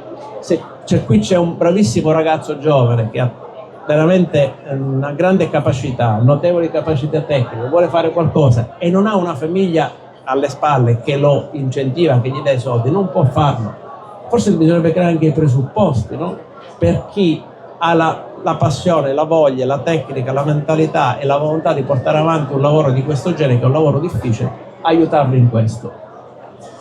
qui c'è un bravissimo ragazzo giovane che ha veramente una grande capacità, notevoli capacità tecniche, vuole fare qualcosa e non ha una famiglia alle spalle che lo incentiva, che gli dà i soldi, non può farlo. forse bisognerebbe creare anche i presupposti, no? Per chi ha la passione, la voglia, la tecnica, la mentalità e la volontà di portare avanti un lavoro di questo genere, che è un lavoro difficile, aiutarli in questo.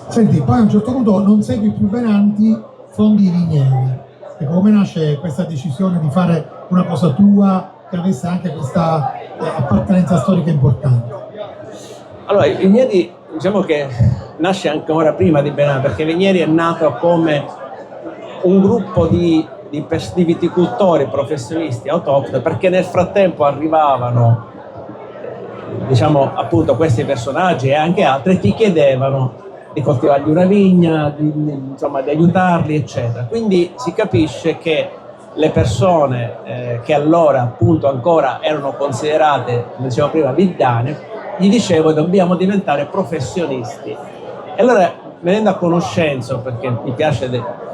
Senti, poi a un certo punto non segui più Venanti, fondi i vigneti. E come nasce questa decisione di fare una cosa tua che avesse anche questa appartenenza storica importante? Allora, i vigneti, diciamo che nasce ancora prima di Benà, perché Vigneri è nato come un gruppo di viticoltori professionisti autoctoni, perché nel frattempo arrivavano, diciamo, appunto questi personaggi e anche altri, ti chiedevano di coltivargli una vigna, insomma, di aiutarli, eccetera. Quindi si capisce che le persone che allora appunto ancora erano considerate, come dicevo prima, vildane, gli dicevo dobbiamo diventare professionisti. E allora, venendo a conoscenza, perché mi piace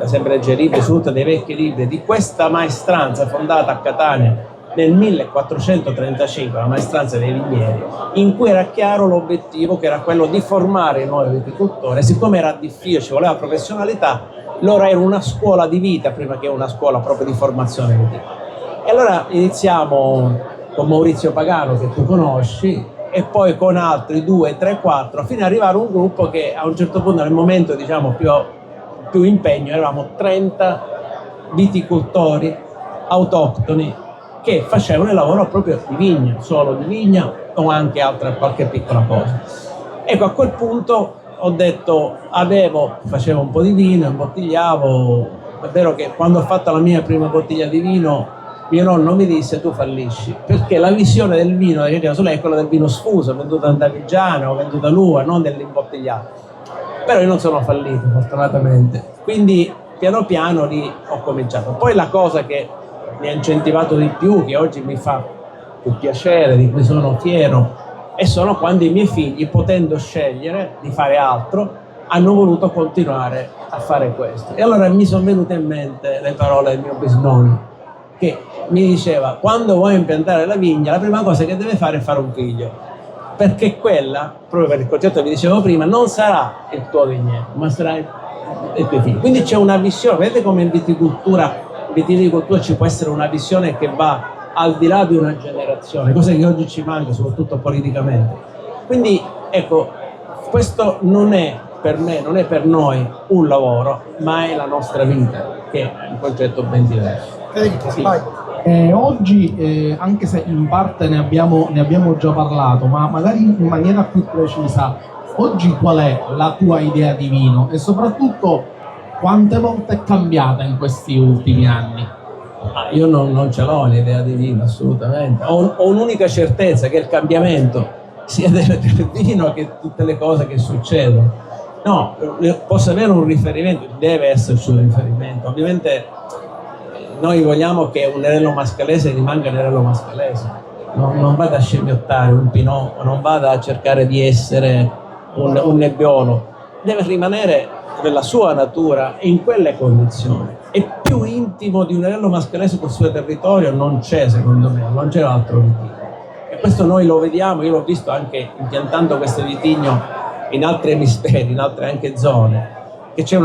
sempre leggere libri, soprattutto dei vecchi libri, di questa maestranza fondata a Catania nel 1435, la maestranza dei vigneri, in cui era chiaro l'obiettivo, che era quello di formare i nuovi viticoltori. Siccome era difficile, ci voleva professionalità, loro era una scuola di vita prima che una scuola proprio di formazione viticola. E allora iniziamo con Maurizio Pagano, che tu conosci, e poi con altri 2, 3, 4, fino ad arrivare a un gruppo che a un certo punto, nel momento diciamo più impegno, eravamo 30 viticoltori autoctoni che facevano il lavoro proprio di vigna, solo di vigna o anche altra qualche piccola cosa. Ecco, a quel punto ho detto, facevo un po' di vino, imbottigliavo. È vero che quando ho fatto la mia prima bottiglia di vino, mio nonno mi disse tu fallisci, perché la visione del vino che c'era su lei è quella del vino sfuso, venduto a Davigiano o venduto a Lua, non dell'imbottigliato. Però io non sono fallito, fortunatamente. Quindi piano piano lì ho cominciato. Poi la cosa che mi ha incentivato di più, che oggi mi fa più piacere, di cui sono fiero, e sono quando i miei figli, potendo scegliere di fare altro, hanno voluto continuare a fare questo. E allora mi sono venute in mente le parole del mio bisnonno, che mi diceva, quando vuoi impiantare la vigna, la prima cosa che deve fare è fare un figlio, perché quella, proprio per il concetto che vi dicevo prima, non sarà il tuo vigneto, ma sarà il tuo figlio. Quindi c'è una visione, vedete come in viticoltura ci può essere una visione che va al di là di una generazione, cosa che oggi ci manca, soprattutto politicamente. Quindi, ecco, questo non è per me, non è per noi un lavoro, ma è la nostra vita, che è un concetto ben diverso. Sì. Oggi, anche se in parte ne abbiamo già parlato, ma magari in maniera più precisa, oggi qual è la tua idea di vino e soprattutto quante volte è cambiata in questi ultimi anni? Io non ce l'ho l'idea di vino, assolutamente. Ho un'unica certezza, che è il cambiamento, sia del vino che tutte le cose che succedono. No, posso avere un riferimento, deve esserci un riferimento. Ovviamente noi vogliamo che un Nerello Mascalese rimanga Nerello Mascalese, non vada a scimmiottare un Pinot, non vada a cercare di essere un Nebbiolo, deve rimanere nella sua natura e in quelle condizioni. E più intimo di un Nerello Mascalese sul suo territorio non c'è, secondo me, non c'è altro vitigno. E questo noi lo vediamo, io l'ho visto anche impiantando questo vitigno in altri emisferi, in altre anche zone, che c'è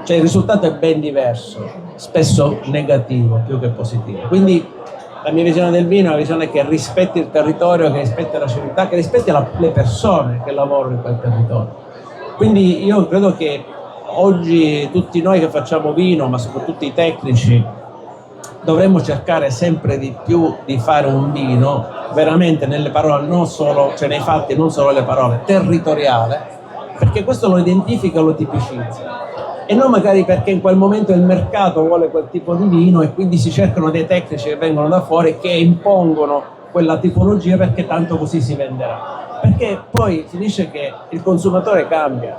cioè il risultato è ben diverso, spesso negativo più che positivo. Quindi la mia visione del vino è una visione che rispetti il territorio, che rispetti la civiltà, che rispetti le persone che lavorano in quel territorio. Quindi io credo che oggi tutti noi che facciamo vino, ma soprattutto i tecnici, dovremmo cercare sempre di più di fare un vino veramente nelle parole, non solo, cioè nei fatti, non solo le parole, territoriale, perché questo lo identifica, lo tipicizza. E non magari perché in quel momento il mercato vuole quel tipo di vino e quindi si cercano dei tecnici che vengono da fuori che impongono quella tipologia perché tanto così si venderà. Perché poi finisce che il consumatore cambia.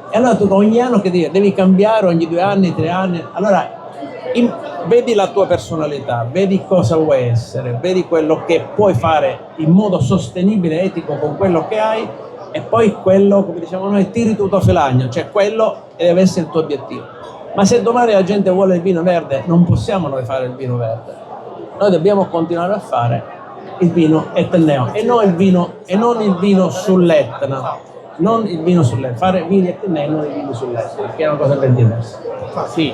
E allora tu ogni anno che devi cambiare, ogni 2 anni, 3 anni, allora vedi la tua personalità, vedi cosa vuoi essere, vedi quello che puoi fare in modo sostenibile e etico con quello che hai, e poi quello, come diciamo noi, tiri tutto felagno, cioè quello deve essere il tuo obiettivo. Ma se domani la gente vuole il vino verde, non possiamo noi fare il vino verde, noi dobbiamo continuare a fare il vino etneo e non il vino sull'Etna, non il vino sull'Etna, fare vini etnei e non i vini sull'Etna, perché è una cosa ben diversa. Sì,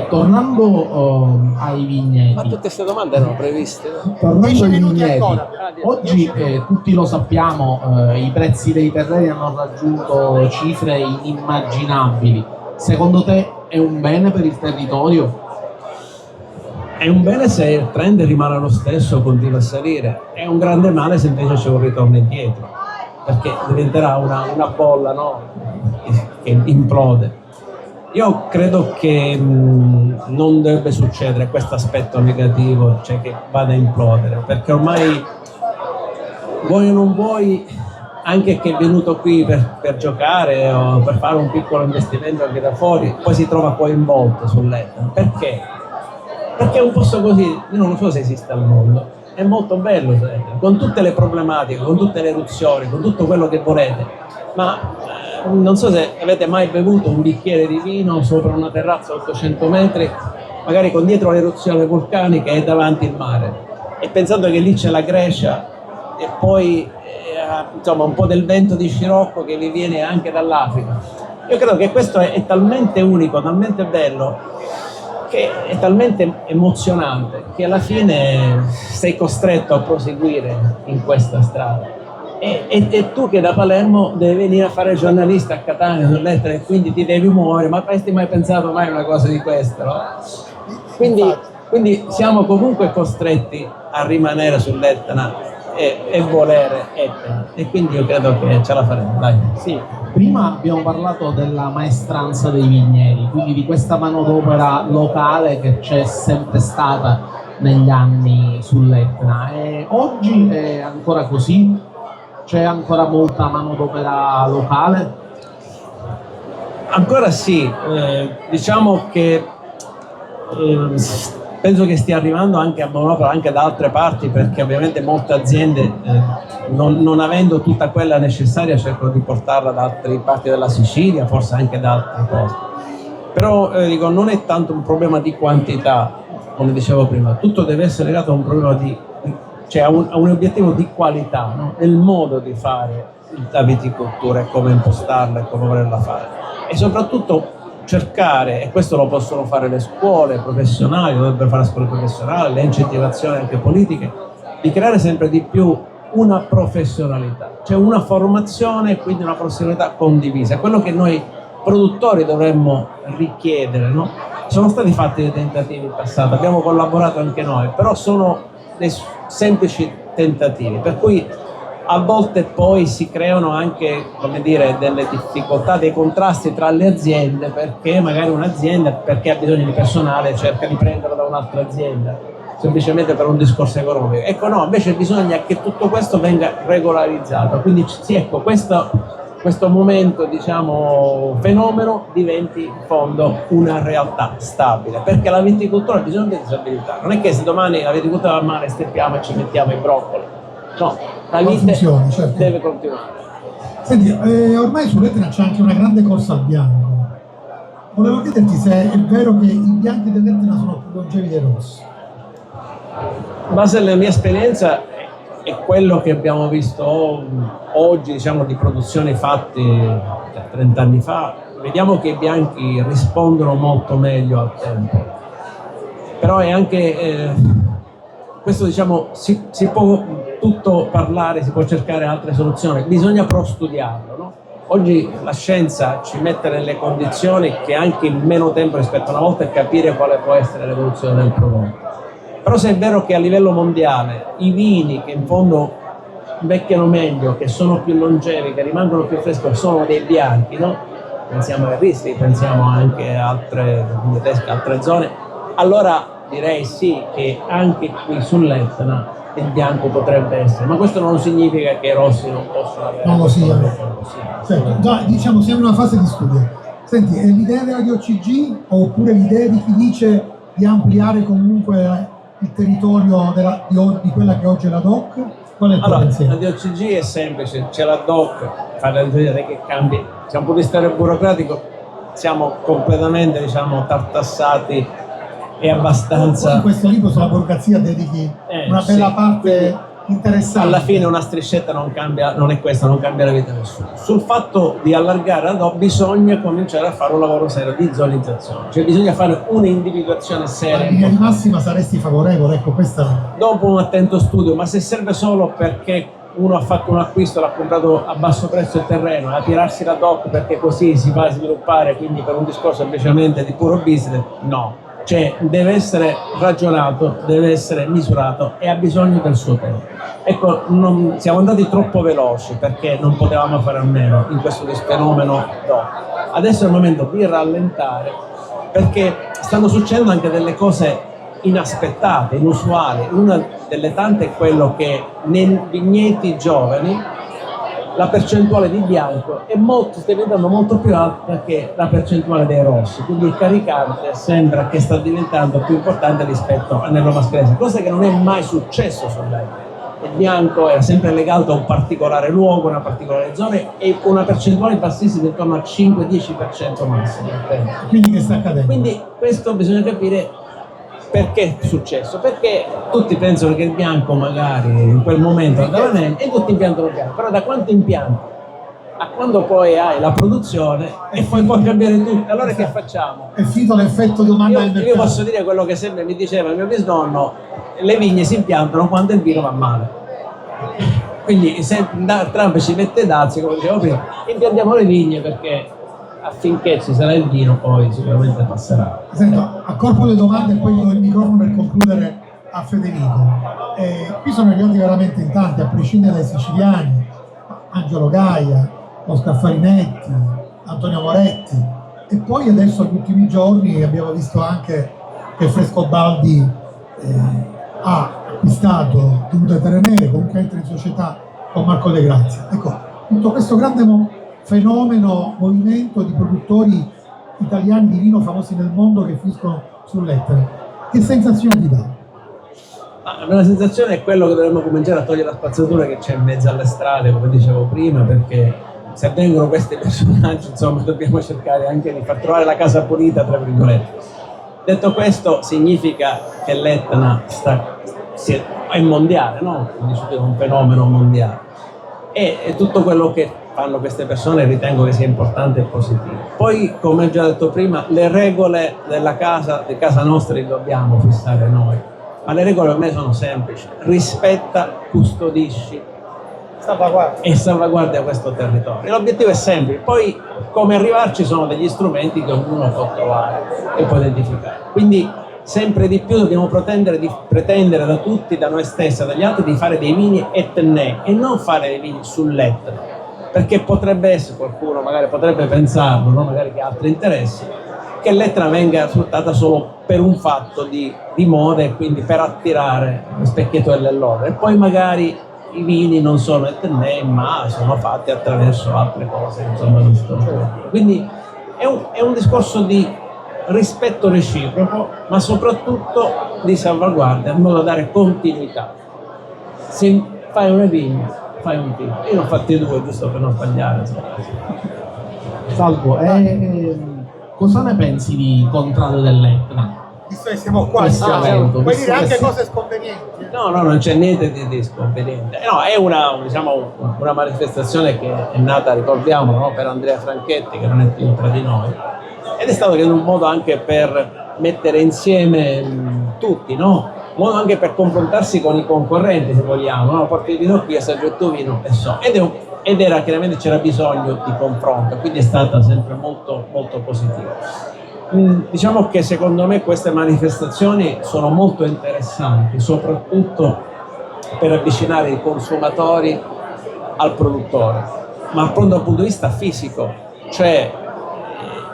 tornando ai vigneti. Ma tutte queste domande erano previste? Tornando ai vigneti, oggi tutti lo sappiamo, i prezzi dei terreni hanno raggiunto cifre inimmaginabili. Secondo te è un bene per il territorio? È un bene se il trend rimane lo stesso, continua a salire. È un grande male se invece c'è un ritorno indietro, perché diventerà una bolla, no? Che implode. Io credo che non dovrebbe succedere questo aspetto negativo, cioè che vada a implodere, perché ormai vuoi o non vuoi, anche che è venuto qui per giocare o per fare un piccolo investimento anche da fuori, poi si trova coinvolto sull'Etna. Perché? Perché è un posto così, io non so se esiste al mondo, è molto bello, con tutte le problematiche, con tutte le eruzioni, con tutto quello che volete, ma non so se avete mai bevuto un bicchiere di vino sopra una terrazza a 800 metri, magari con dietro l'eruzione vulcanica e davanti il mare, e pensando che lì c'è la Grecia e poi insomma un po' del vento di scirocco che vi viene anche dall'Africa. Io credo che questo è talmente unico, talmente bello, che è talmente emozionante che alla fine sei costretto a proseguire in questa strada. E tu che da Palermo devi venire a fare il giornalista a Catania sull'Etna e quindi ti devi muovere, ma avresti mai pensato mai a una cosa di questa, no? Quindi siamo comunque costretti a rimanere sull'Etna e volere Etna, e quindi io credo che ce la faremo, dai. Sì, prima abbiamo parlato della maestranza dei vigneti, quindi di questa manodopera locale che c'è sempre stata negli anni sull'Etna, e oggi è ancora così? C'è ancora molta manodopera locale? Ancora sì, diciamo che penso che stia arrivando anche a manodopera anche da altre parti, perché ovviamente molte aziende non avendo tutta quella necessaria cercano di portarla da altre parti della Sicilia, forse anche da altri posti. Però dico, non è tanto un problema di quantità, come dicevo prima, tutto deve essere legato a un problema cioè a un obiettivo di qualità, no? Nel modo di fare la viticoltura e come impostarla e come volerla fare, e soprattutto cercare, e questo lo possono fare le scuole professionali, dovrebbero fare le scuole professionali, le incentivazioni anche politiche, di creare sempre di più una professionalità, cioè una formazione e quindi una professionalità condivisa, è quello che noi produttori dovremmo richiedere, no? Sono stati fatti dei tentativi in passato, abbiamo collaborato anche noi, però sono dei semplici tentativi, per cui a volte poi si creano anche, come dire, delle difficoltà, dei contrasti tra le aziende, perché magari un'azienda, perché ha bisogno di personale, cerca di prenderlo da un'altra azienda, semplicemente per un discorso economico. Ecco, no, invece bisogna che tutto questo venga regolarizzato, quindi sì, ecco, questo momento, diciamo, fenomeno diventi in fondo una realtà stabile, perché la viticoltura ha bisogno di stabilità. Non è che se domani la viticoltura va male steppiamo e ci mettiamo i broccoli, no, la vita certo. Deve continuare. Senti, ormai sull'Etna c'è anche una grande corsa al bianco. Volevo chiederti se è vero che i bianchi dell'Etna sono più longevi dei rossi. In base alla mia esperienza è quello che abbiamo visto oggi, diciamo, di produzioni fatte 30 anni fa, vediamo che i bianchi rispondono molto meglio al tempo. Però è anche questo, diciamo, si può tutto parlare, si può cercare altre soluzioni, bisogna però studiarlo, no? Oggi la scienza ci mette nelle condizioni che anche in meno tempo rispetto a una volta capire quale può essere l'evoluzione del prodotto. Però se è vero che a livello mondiale i vini che in fondo invecchiano meglio, che sono più longevi, che rimangono più freschi, sono dei bianchi, no? Pensiamo ai Riesling, pensiamo anche a altre zone, allora direi sì che anche qui sull'Etna il bianco potrebbe essere, ma questo non significa che i rossi non possono avere. Non lo siano. Certo, già, diciamo, siamo in una fase di studio. Senti, è l'idea della DOCG oppure l'idea di chi dice di ampliare comunque il territorio di quella che oggi è la DOC? Qual è il tuo pensiero? La DOCG è semplice, c'è la DOC, fa la vedere che cambi. Da un punto di vista burocratico siamo completamente, diciamo, tartassati e abbastanza. In questo libro sulla burocrazia dedichi una bella parte Interessante. Alla fine una striscetta non cambia, non è questa, non cambia la vita di nessuno. Sul fatto di allargare ad hoc bisogna cominciare a fare un lavoro serio di zonizzazione, cioè bisogna fare un'individuazione seria. In linea di massima saresti favorevole, ecco questa. Dopo un attento studio, ma se serve solo perché uno ha fatto un acquisto, l'ha comprato a basso prezzo il terreno, a tirarsi la DOC perché così si va a sviluppare, quindi per un discorso semplicemente di puro business, no. Cioè deve essere ragionato, deve essere misurato e ha bisogno del suo tempo. Ecco, siamo andati troppo veloci perché non potevamo fare a meno in questo fenomeno DOC. Adesso è il momento di rallentare perché stanno succedendo anche delle cose inaspettate, inusuali. Una delle tante è quello che nei vigneti giovani la percentuale di bianco sta diventando molto più alta che la percentuale dei rossi, quindi il caricante sembra che sta diventando più importante rispetto a Nello Mascalese, cosa che non è mai successo sull'Etna. Il bianco era sempre legato a un particolare luogo, una particolare zona e con una percentuale bassissima intorno al 5-10% massimo. Quindi che sta accadendo? Quindi questo bisogna capire perché è successo, perché tutti pensano che il bianco magari in quel momento andava bene e tutti impiantano bianco, però da quanto impianti a quando poi hai la produzione e poi può cambiare tutto, allora che facciamo? È finito l'effetto domanda del mercato. Io posso dire quello che sempre mi diceva il mio bisnonno: le vigne si impiantano quando il vino va male. Quindi se Trump ci mette dazi, come dicevo prima, impiantiamo le vigne perché affinché ci sarà il vino poi sicuramente passerà. Senta, a corpo di domande e poi do il microfono per concludere a Federico. Qui sono arrivati veramente in tanti, a prescindere dai siciliani, Angelo Gaia, Oscar Farinetti, Antonio Moretti, e poi adesso negli ultimi giorni abbiamo visto anche che Frescobaldi ha acquistato Tenute Terrenere, comunque entra in società con Marco De Grazia. Ecco, tutto questo grande movimento di produttori italiani di vino famosi nel mondo che finiscono sull'Etna, che sensazione ti dà? La sensazione è quello che dovremmo cominciare a togliere la spazzatura che c'è in mezzo alle strade, come dicevo prima, perché se avvengono questi personaggi, insomma, dobbiamo cercare anche di far trovare la casa pulita, tra virgolette. Detto questo, significa che l'Etna è mondiale, no? È un fenomeno mondiale. E tutto quello che fanno queste persone ritengo che sia importante e positivo. Poi, come ho già detto prima, le regole della casa, di casa nostra, le dobbiamo fissare noi. Ma le regole per me sono semplici: rispetta, custodisci e salvaguardia questo territorio. L'obiettivo è semplice, poi come arrivarci sono degli strumenti che ognuno può trovare e può identificare. Quindi sempre di più dobbiamo pretendere da tutti, da noi stessi, dagli altri, di fare dei vini etnei e non fare dei vini sull'Etna, perché potrebbe essere, qualcuno magari potrebbe pensarlo, no? Magari che ha altri interessi, che l'Etna venga sfruttata solo per un fatto di moda e quindi per attirare lo specchietto dell'ellora, e poi magari i vini non sono etnei ma sono fatti attraverso altre cose, insomma, quindi è un discorso di rispetto reciproco, ma soprattutto di salvaguardia, in modo da dare continuità. Se fai una vigna, fai un vino. Io ne ho fatti due, giusto per non sbagliare. Salvo, cosa ne pensi di Contrade dell'Etna? Visto che siamo qua, puoi dire anche cose sconvenienti? No, non c'è niente di sconveniente. No, è una manifestazione che è nata, ricordiamo, no, per Andrea Franchetti, che non è più tra di noi, ed è stato un modo anche per mettere insieme tutti, no? Un modo anche per confrontarsi con i concorrenti, se vogliamo, no? Porti il vino qui, assaggio il tuo vino e so. Ed era chiaramente, c'era bisogno di confronto, quindi è stata sempre molto, molto positiva. Diciamo che secondo me queste manifestazioni sono molto interessanti, soprattutto per avvicinare i consumatori al produttore, ma dal punto di vista fisico, cioè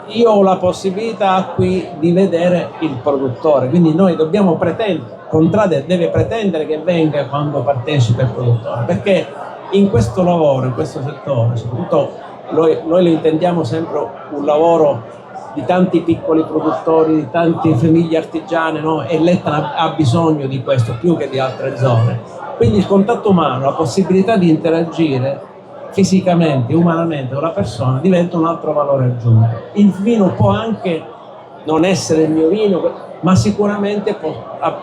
io ho la possibilità qui di vedere il produttore, quindi noi dobbiamo pretendere, Contrade deve pretendere che venga quando partecipa il produttore, perché in questo lavoro, in questo settore, soprattutto noi lo intendiamo sempre un lavoro di tanti piccoli produttori, di tante famiglie artigiane, no? E l'Etna ha bisogno di questo più che di altre zone. Quindi il contatto umano, la possibilità di interagire fisicamente, umanamente con la persona diventa un altro valore aggiunto. Il vino può anche non essere il mio vino, ma sicuramente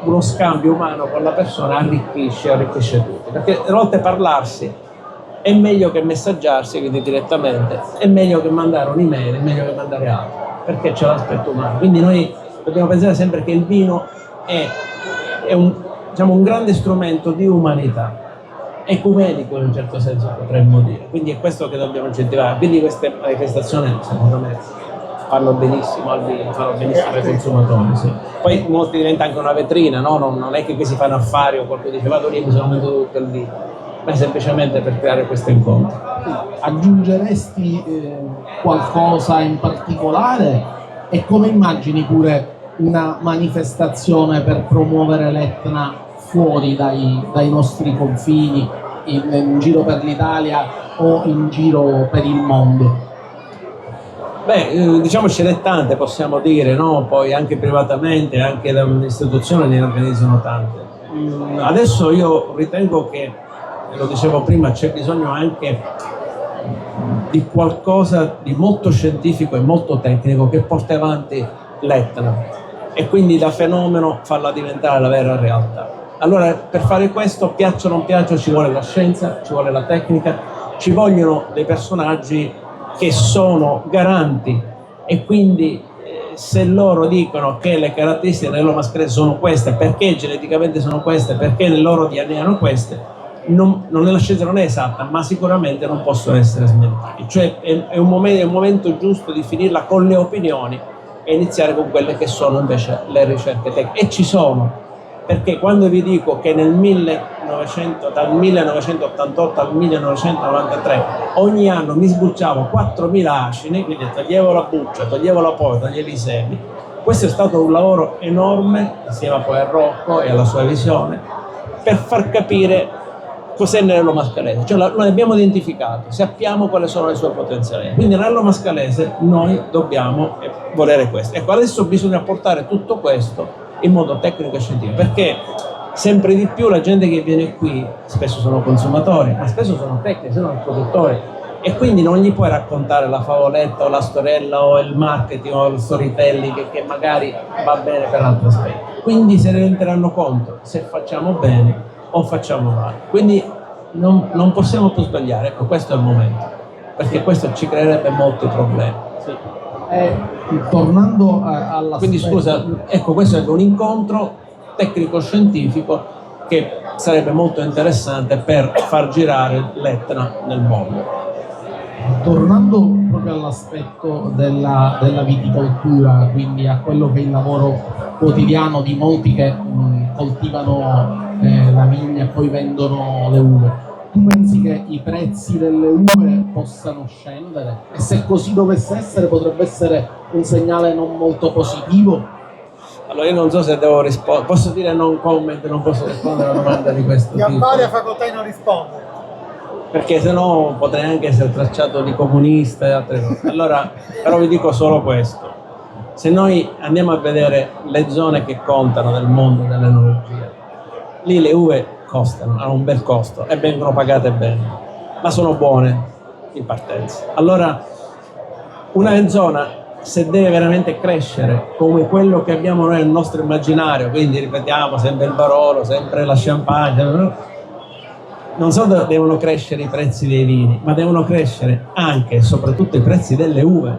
uno scambio umano con la persona arricchisce tutti, perché a volte parlarsi è meglio che messaggiarsi, quindi direttamente, è meglio che mandare un'email, è meglio che mandare altro, perché c'è l'aspetto umano. Quindi noi dobbiamo pensare sempre che il vino è un grande strumento di umanità, ecumenico in un certo senso potremmo dire, quindi è questo che dobbiamo incentivare. Quindi queste manifestazioni secondo me fanno benissimo al vino, fanno benissimo ai consumatori, sì. Poi molti diventa anche una vetrina, no? Non è che qui si fanno affari o qualcuno dice vado lì e mi sono venduto tutto il vino, ma è semplicemente per creare questo incontro. Aggiungeresti qualcosa in particolare e come immagini pure una manifestazione per promuovere l'Etna fuori dai nostri confini, in giro per l'Italia o in giro per il mondo? Beh, diciamo ce n'è tante, possiamo dire, no? Poi anche privatamente, anche da un'istituzione ne organizzano tante. Adesso io ritengo che, lo dicevo prima, c'è bisogno anche di qualcosa di molto scientifico e molto tecnico che porti avanti l'Etna e quindi da fenomeno farla diventare la vera realtà. Allora, per fare questo, piaccia o non piaccia, ci vuole la scienza, ci vuole la tecnica, ci vogliono dei personaggi che sono garanti e quindi se loro dicono che le caratteristiche dell'uovo mascalese sono queste, perché geneticamente sono queste, perché nel loro DNA hanno queste, la scienza non è esatta, ma sicuramente non possono essere smentiti. Cioè è un momento giusto di finirla con le opinioni e iniziare con quelle che sono invece le ricerche tecniche. E ci sono. Perché quando vi dico che dal 1988 al 1993 ogni anno mi sbucciavo 4.000 acini, quindi toglievo la buccia, toglievo la poi, toglievo i semi, questo è stato un lavoro enorme, insieme poi a Rocco e alla sua visione, per far capire cos'è l'anello mascalese. Cioè noi abbiamo identificato, sappiamo quali sono le sue potenzialità, quindi l'anello mascalese noi dobbiamo volere questo. Ecco, adesso bisogna portare tutto questo in modo tecnico e scientifico, perché sempre di più la gente che viene qui spesso sono consumatori, ma spesso sono tecnici, sono produttori, e quindi non gli puoi raccontare la favoletta o la storiella o il marketing o il storytelling che magari va bene per altri aspetti. Quindi se ne renderanno conto se facciamo bene o facciamo male. Quindi non possiamo più sbagliare, ecco, questo è il momento, perché questo ci creerebbe molti problemi. Sì. Tornando alla quindi scusa, ecco, questo è un incontro tecnico-scientifico che sarebbe molto interessante per far girare l'Etna nel mondo. Tornando proprio all'aspetto della viticoltura, quindi a quello che è il lavoro quotidiano di molti che coltivano la vigna e poi vendono le uve, tu pensi che i prezzi delle uve possano scendere? E se così dovesse essere, potrebbe essere un segnale non molto positivo? Allora io non so se devo rispondere, posso dire non comment, non posso rispondere a una domanda di questo tipo. Ti appare a facoltà di non rispondere. Perché sennò potrei anche essere tracciato di comunista e altre cose. Allora, però vi dico solo questo. Se noi andiamo a vedere le zone che contano nel mondo dell'enologia, lì le uve costano, hanno un bel costo e vengono pagate bene, ma sono buone in partenza. Allora, una zona, se deve veramente crescere come quello che abbiamo noi nel nostro immaginario, quindi ripetiamo sempre il Barolo, sempre la Champagne, non solo devono crescere i prezzi dei vini, ma devono crescere anche e soprattutto i prezzi delle uve.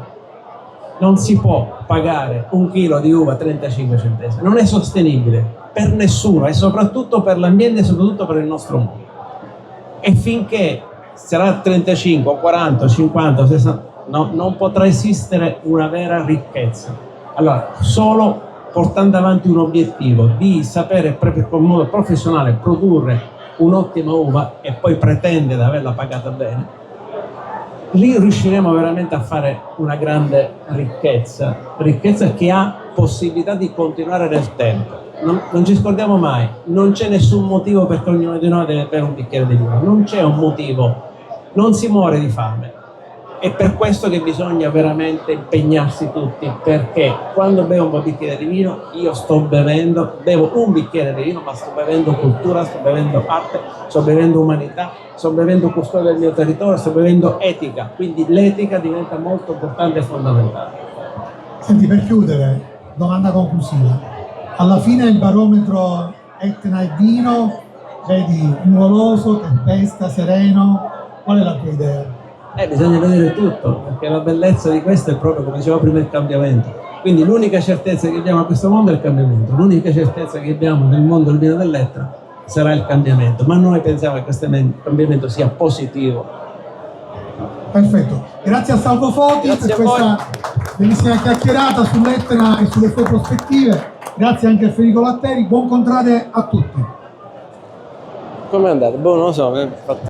Non si può pagare un chilo di uva a 35 centesimi, non è sostenibile per nessuno e soprattutto per l'ambiente e soprattutto per il nostro mondo. E finché sarà 35, 40, 50, 60, no, non potrà esistere una vera ricchezza. Allora, solo portando avanti un obiettivo di sapere in modo professionale produrre un'ottima uva e poi pretende di averla pagata bene, lì riusciremo veramente a fare una grande ricchezza che ha possibilità di continuare nel tempo. Non ci scordiamo mai, non c'è nessun motivo perché ognuno di noi deve bere un bicchiere di vino, non c'è un motivo, non si muore di fame. È per questo che bisogna veramente impegnarsi tutti, perché quando bevo un bicchiere di vino io bevo un bicchiere di vino, ma sto bevendo cultura, sto bevendo arte, sto bevendo umanità, sto bevendo custodia del mio territorio, sto bevendo etica, quindi l'etica diventa molto importante e fondamentale. Senti, per chiudere, domanda conclusiva. Alla fine il barometro Etna e vino, vedi nuvoloso, tempesta, sereno, qual è la tua idea? Bisogna vedere tutto, perché la bellezza di questo è proprio, come dicevo prima, il cambiamento. Quindi l'unica certezza che abbiamo a questo mondo è il cambiamento, l'unica certezza che abbiamo nel mondo del vino dell'Etna sarà il cambiamento, ma noi pensiamo che questo cambiamento sia positivo. Perfetto, grazie a Salvo Foti Grazie per a questa bellissima chiacchierata sull'Etna e sulle sue prospettive, grazie anche a Federico Latteri, buon contrade a tutti. Come è andato? Boh, non lo so,